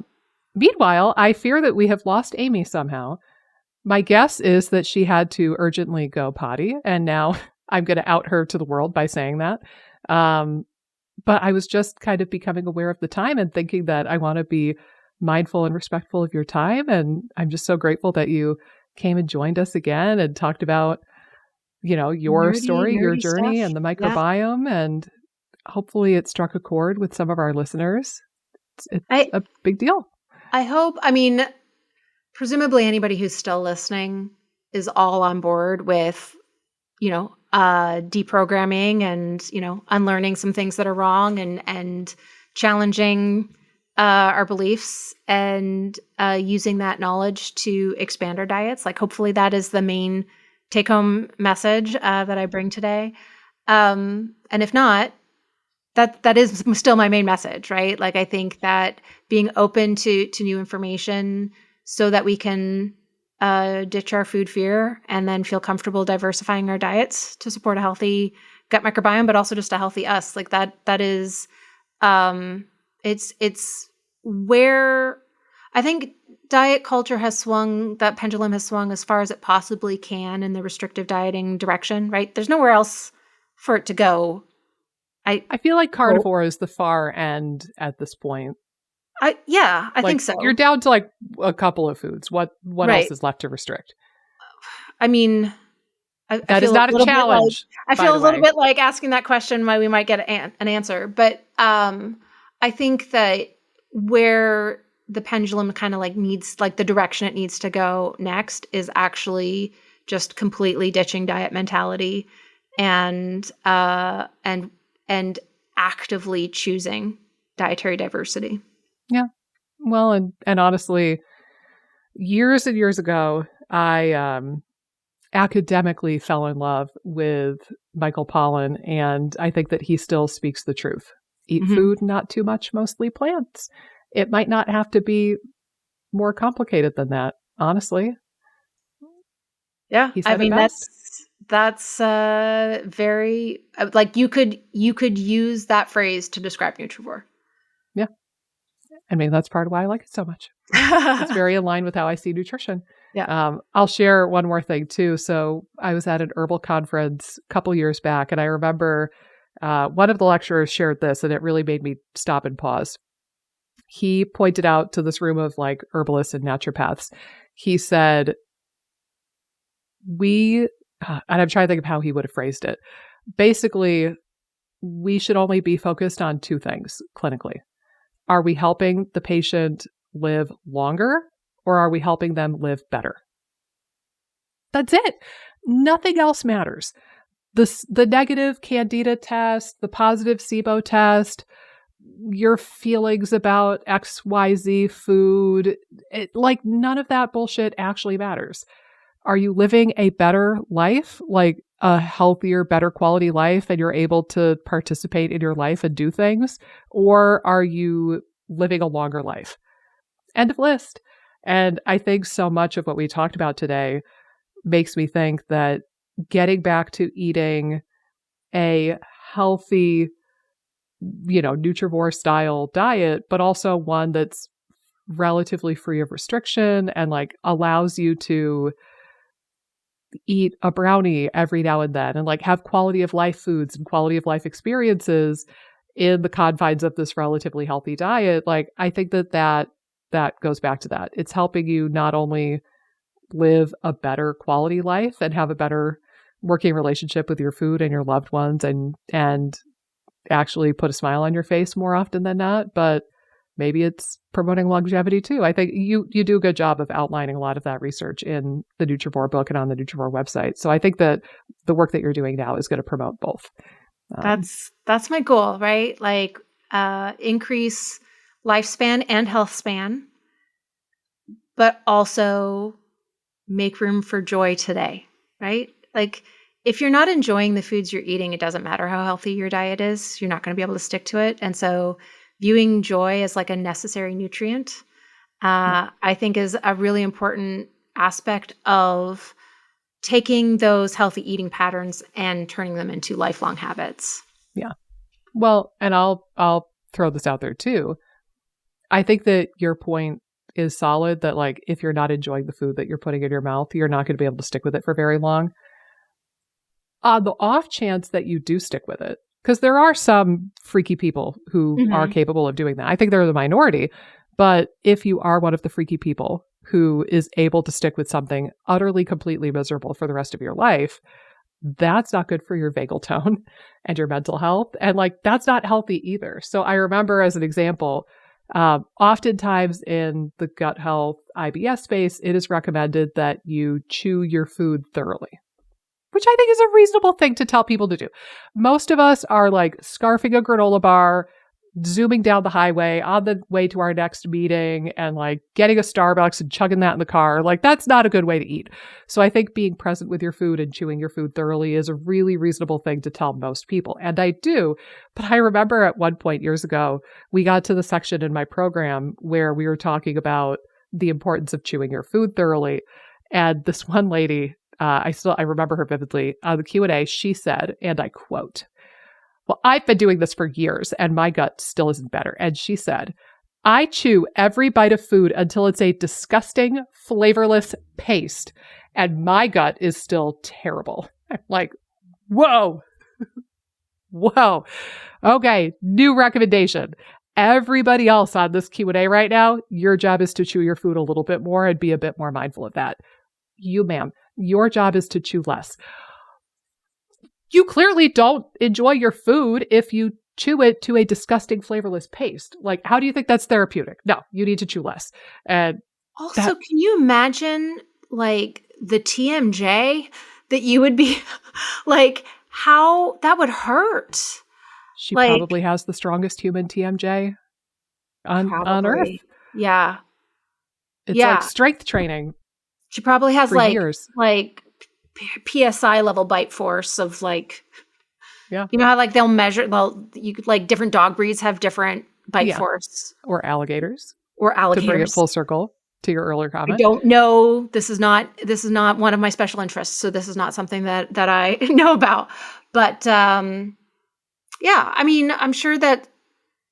Meanwhile, I fear that we have lost Amy somehow. My guess is that she had to urgently go potty, and now I'm going to out her to the world by saying that. But I was just kind of becoming aware of the time and thinking that I want to be mindful and respectful of your time. And I'm just so grateful that you came and joined us again and talked about, your story, your journey stuff. And the microbiome. Yeah. And hopefully it struck a chord with some of our listeners. It's a big deal. I hope, presumably anybody who's still listening is all on board with, deprogramming and, unlearning some things that are wrong and challenging our beliefs and using that knowledge to expand our diets. Like, hopefully that is the main take-home message that I bring today. And if not, that is still my main message, right? Like, I think that being open to new information so that we can ditch our food fear and then feel comfortable diversifying our diets to support a healthy gut microbiome, but also just a healthy us. Like that is, it's where I think diet culture has swung, that pendulum has swung as far as it possibly can in the restrictive dieting direction, right? There's nowhere else for it to go. I feel like carnivore is the far end at this point. I think so. You're down to like a couple of foods. What else is left to restrict? That is not a challenge. I feel a little bit like asking that question why we might get an answer. But I think that where the pendulum kind of like needs, like the direction it needs to go next is actually just completely ditching diet mentality and actively choosing dietary diversity. Yeah. Well, and honestly, years and years ago, I academically fell in love with Michael Pollan, and I think that he still speaks the truth. Eat food, not too much, mostly plants. It might not have to be more complicated than that, honestly. Yeah, that's very like you could use that phrase to describe Nutrivore. Yeah. That's part of why I like it so much. It's very aligned with how I see nutrition. Yeah. I'll share one more thing too. So I was at an herbal conference a couple years back, and I remember one of the lecturers shared this, and it really made me stop and pause. He pointed out to this room of like herbalists and naturopaths. He said, and I'm trying to think of how he would have phrased it. Basically, we should only be focused on two things clinically. Are we helping the patient live longer, or are we helping them live better? That's it. Nothing else matters. The negative Candida test, the positive SIBO test, your feelings about XYZ food, like none of that bullshit actually matters. Are you living a better life, like a healthier, better quality life, and you're able to participate in your life and do things? Or are you living a longer life? End of list. And I think so much of what we talked about today makes me think that getting back to eating a healthy, Nutrivore style diet, but also one that's relatively free of restriction and like allows you to eat a brownie every now and then and like have quality of life foods and quality of life experiences in the confines of this relatively healthy diet. Like, I think that goes back to that. It's helping you not only live a better quality life and have a better working relationship with your food and your loved ones and actually put a smile on your face more often than not, but maybe it's promoting longevity too. I think you do a good job of outlining a lot of that research in the Nutrivore book and on the Nutrivore website. So I think that the work that you're doing now is going to promote both. That's my goal, right? Like increase lifespan and health span, but also make room for joy today, right? Like if you're not enjoying the foods you're eating, it doesn't matter how healthy your diet is, you're not going to be able to stick to it. And so viewing joy as like a necessary nutrient, I think is a really important aspect of taking those healthy eating patterns and turning them into lifelong habits. Yeah. Well, and I'll throw this out there too. I think that your point is solid that like if you're not enjoying the food that you're putting in your mouth, you're not going to be able to stick with it for very long. On the off chance that you do stick with it, because there are some freaky people who are capable of doing that. I think they're the minority. But if you are one of the freaky people who is able to stick with something utterly, completely miserable for the rest of your life, that's not good for your vagal tone and your mental health. And like, that's not healthy either. So I remember as an example, oftentimes in the gut health IBS space, it is recommended that you chew your food thoroughly, which I think is a reasonable thing to tell people to do. Most of us are like scarfing a granola bar, zooming down the highway on the way to our next meeting and like getting a Starbucks and chugging that in the car. Like that's not a good way to eat. So I think being present with your food and chewing your food thoroughly is a really reasonable thing to tell most people. And I do. But I remember at one point years ago, we got to the section in my program where we were talking about the importance of chewing your food thoroughly. And this one lady, I remember her vividly on the Q&A, she said, and I quote, "Well, I've been doing this for years and my gut still isn't better." And she said, "I chew every bite of food until it's a disgusting, flavorless paste, and my gut is still terrible." I'm like, whoa, whoa. Okay, new recommendation. Everybody else on this Q&A right now, your job is to chew your food a little bit more and be a bit more mindful of that. You, ma'am, your job is to chew less. You clearly don't enjoy your food if you chew it to a disgusting, flavorless paste. Like, how do you think that's therapeutic? No, you need to chew less. And also, can you imagine like the TMJ that you would be like, how that would hurt? She probably has the strongest human TMJ on Earth. Yeah. It's like strength training. She probably has like years. Like PSI level bite force of like, yeah. You know how like they'll measure, you could like different dog breeds have different bite force. Or alligators. To bring it full circle to your earlier comment. I don't know. This is not one of my special interests. So this is not something that I know about. But yeah, I mean, I'm sure that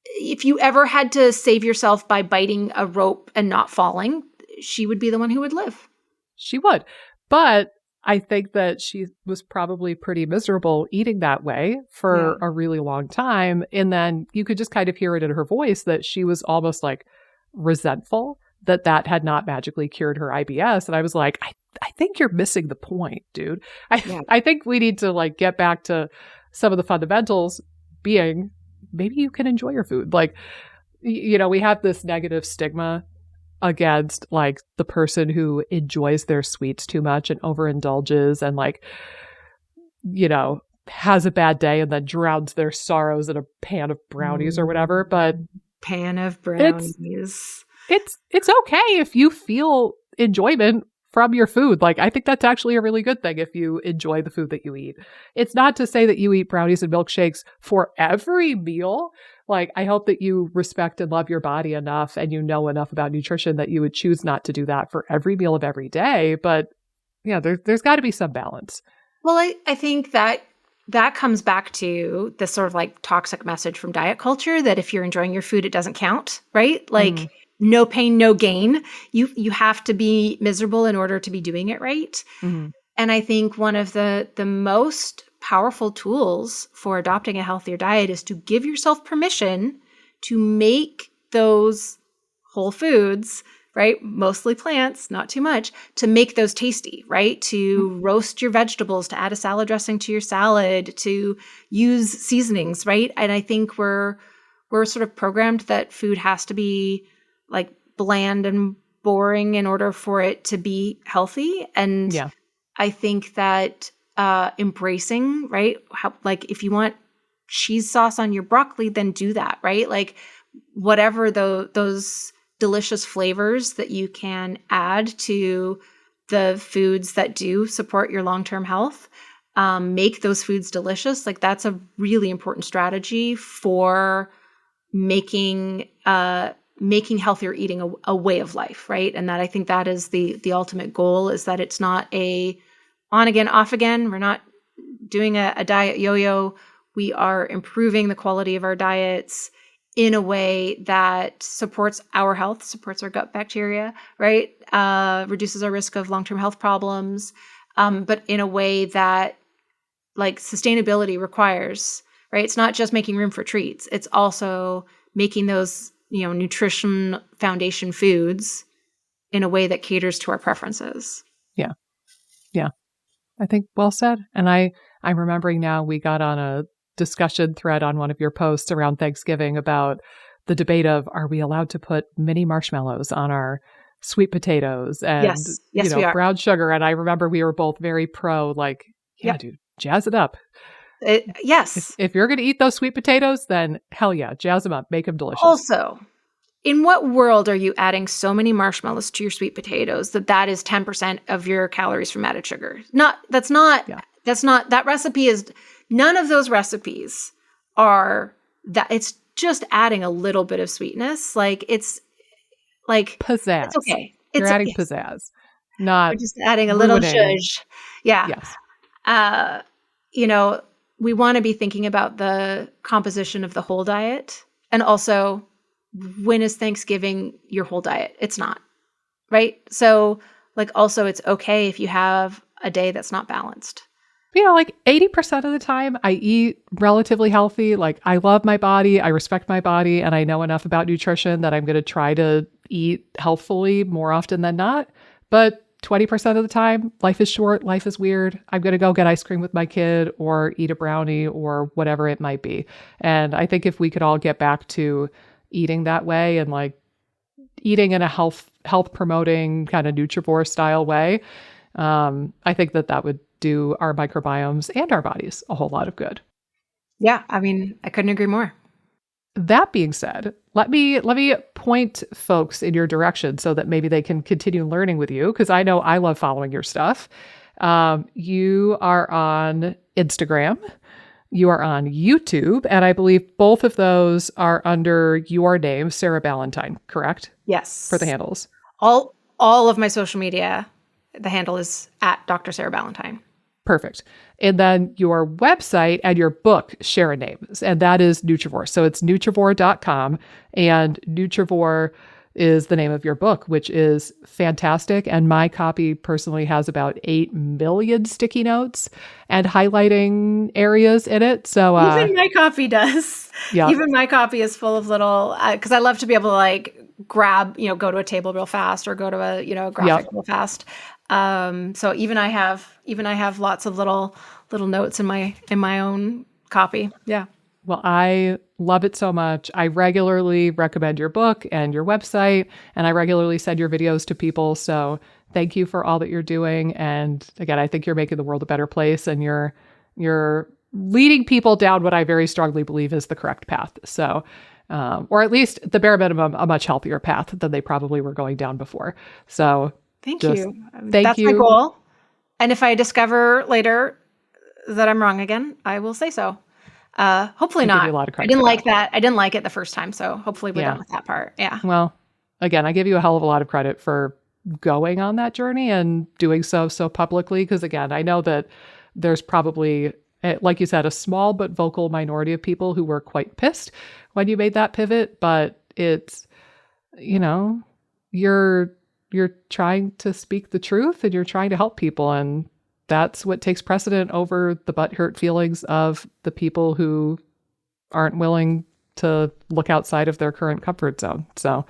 if you ever had to save yourself by biting a rope and not falling, she would be the one who would live. she would. But I think that she was probably pretty miserable eating that way for a really long time. And then you could just kind of hear it in her voice that she was almost like resentful that had not magically cured her IBS. And I was like, I think you're missing the point, dude. I think we need to like get back to some of the fundamentals being maybe you can enjoy your food. Like, we have this negative stigma against like the person who enjoys their sweets too much and overindulges and like, has a bad day and then drowns their sorrows in a pan of brownies or whatever. But pan of brownies. It's okay if you feel enjoyment from your food. Like, I think that's actually a really good thing if you enjoy the food that you eat. It's not to say that you eat brownies and milkshakes for every meal. Like, I hope that you respect and love your body enough and you know enough about nutrition that you would choose not to do that for every meal of every day. But there's got to be some balance. Well, I think that comes back to this sort of like toxic message from diet culture that if you're enjoying your food, it doesn't count, right? Like, no pain, no gain. You have to be miserable in order to be doing it right. Mm-hmm. And I think one of the most powerful tools for adopting a healthier diet is to give yourself permission to make those whole foods, right? Mostly plants, not too much, to make those tasty, right? To roast your vegetables, to add a salad dressing to your salad, to use seasonings, right? And I think we're sort of programmed that food has to be like bland and boring in order for it to be healthy. And I think that embracing, right? How, like if you want cheese sauce on your broccoli, then do that, right? Like whatever those delicious flavors that you can add to the foods that do support your long-term health, make those foods delicious. Like that's a really important strategy for making healthier eating a way of life, right? And that I think that is the ultimate goal, is that it's not a on again, off again. We're not doing a diet yo-yo. We are improving the quality of our diets in a way that supports our health, supports our gut bacteria, right? Reduces our risk of long-term health problems, but in a way that like sustainability requires, right? It's not just making room for treats. It's also making those nutrition foundation foods in a way that caters to our preferences. Yeah. I think well said. And I'm remembering now we got on a discussion thread on one of your posts around Thanksgiving about the debate of, are we allowed to put mini marshmallows on our sweet potatoes and yes, we are. Brown sugar? And I remember we were both very pro, like, dude, jazz it up. Yes. If you're going to eat those sweet potatoes, then hell yeah, jazz them up, make them delicious. Also, in what world are you adding so many marshmallows to your sweet potatoes that is 10% of your calories from added sugar? That recipe is, none of those recipes are that. It's just adding a little bit of sweetness. Like it's like pizzazz. It's okay. You're adding pizzazz, not we're just adding a little zhuzh. Yeah. Yes. We want to be thinking about the composition of the whole diet, and also, when is Thanksgiving your whole diet? It's not, right? So like also it's okay if you have a day that's not balanced. Like 80% of the time I eat relatively healthy. Like I love my body, I respect my body, and I know enough about nutrition that I'm going to try to eat healthfully more often than not. But 20% of the time, life is short, life is weird. I'm going to go get ice cream with my kid or eat a brownie or whatever it might be. And I think if we could all get back to eating that way and like eating in a health promoting kind of Nutrivore style way, I think that would do our microbiomes and our bodies a whole lot of good. Yeah, I mean, I couldn't agree more. That being said, let me point folks in your direction so that maybe they can continue learning with you, because I know I love following your stuff. You are on Instagram. You are on YouTube, and I believe both of those are under your name, Sarah Ballantyne, correct? Yes. For the handles. All of my social media, the handle is at Dr. Sarah Ballantyne. Perfect. And then your website and your book share a name, and that is Nutrivore. So it's Nutrivore.com, and Nutrivore is the name of your book, which is fantastic. And my copy personally has about 8 million sticky notes and highlighting areas in it. So even my copy does. Yeah. Even my copy is full of little, because I love to be able to like grab, go to a table real fast or go to a graphic real fast. So even I have lots of little notes in my own copy. Yeah. Well, I love it so much. I regularly recommend your book and your website, and I regularly send your videos to people. So thank you for all that you're doing. And again, I think you're making the world a better place, and you're leading people down what I very strongly believe is the correct path. So, or at least the bare minimum, a much healthier path than they probably were going down before. So thank you. That's my goal. And if I discover later that I'm wrong again, I will say so. Hopefully not. I didn't like that. I didn't like it the first time. So hopefully we're done with that part. Yeah. Well, again, I give you a hell of a lot of credit for going on that journey and doing so publicly. Because again, I know that there's probably, like you said, a small but vocal minority of people who were quite pissed when you made that pivot. But it's, you're trying to speak the truth and you're trying to help people. And that's what takes precedent over the butthurt feelings of the people who aren't willing to look outside of their current comfort zone. So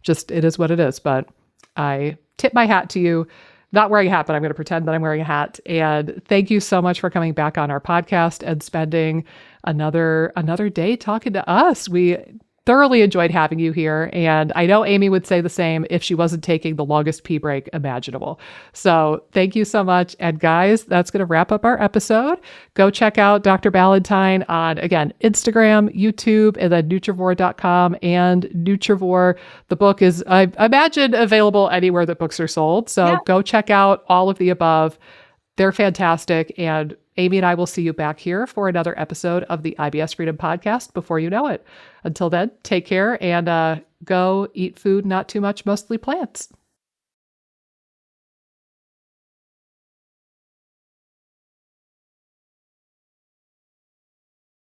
just, it is what it is. But I tip my hat to you. Not wearing a hat, but I'm going to pretend that I'm wearing a hat. And thank you so much for coming back on our podcast and spending another day talking to us. We thoroughly enjoyed having you here. And I know Amy would say the same if she wasn't taking the longest pee break imaginable. So thank you so much. And guys, that's going to wrap up our episode. Go check out Dr. Ballantyne on, again, Instagram, YouTube, and then Nutrivore.com and Nutrivore. The book is, I imagine, available anywhere that books are sold. So go check out all of the above. They're fantastic. And Amy and I will see you back here for another episode of the IBS Freedom Podcast before you know it. Until then, take care and go eat food, not too much, mostly plants.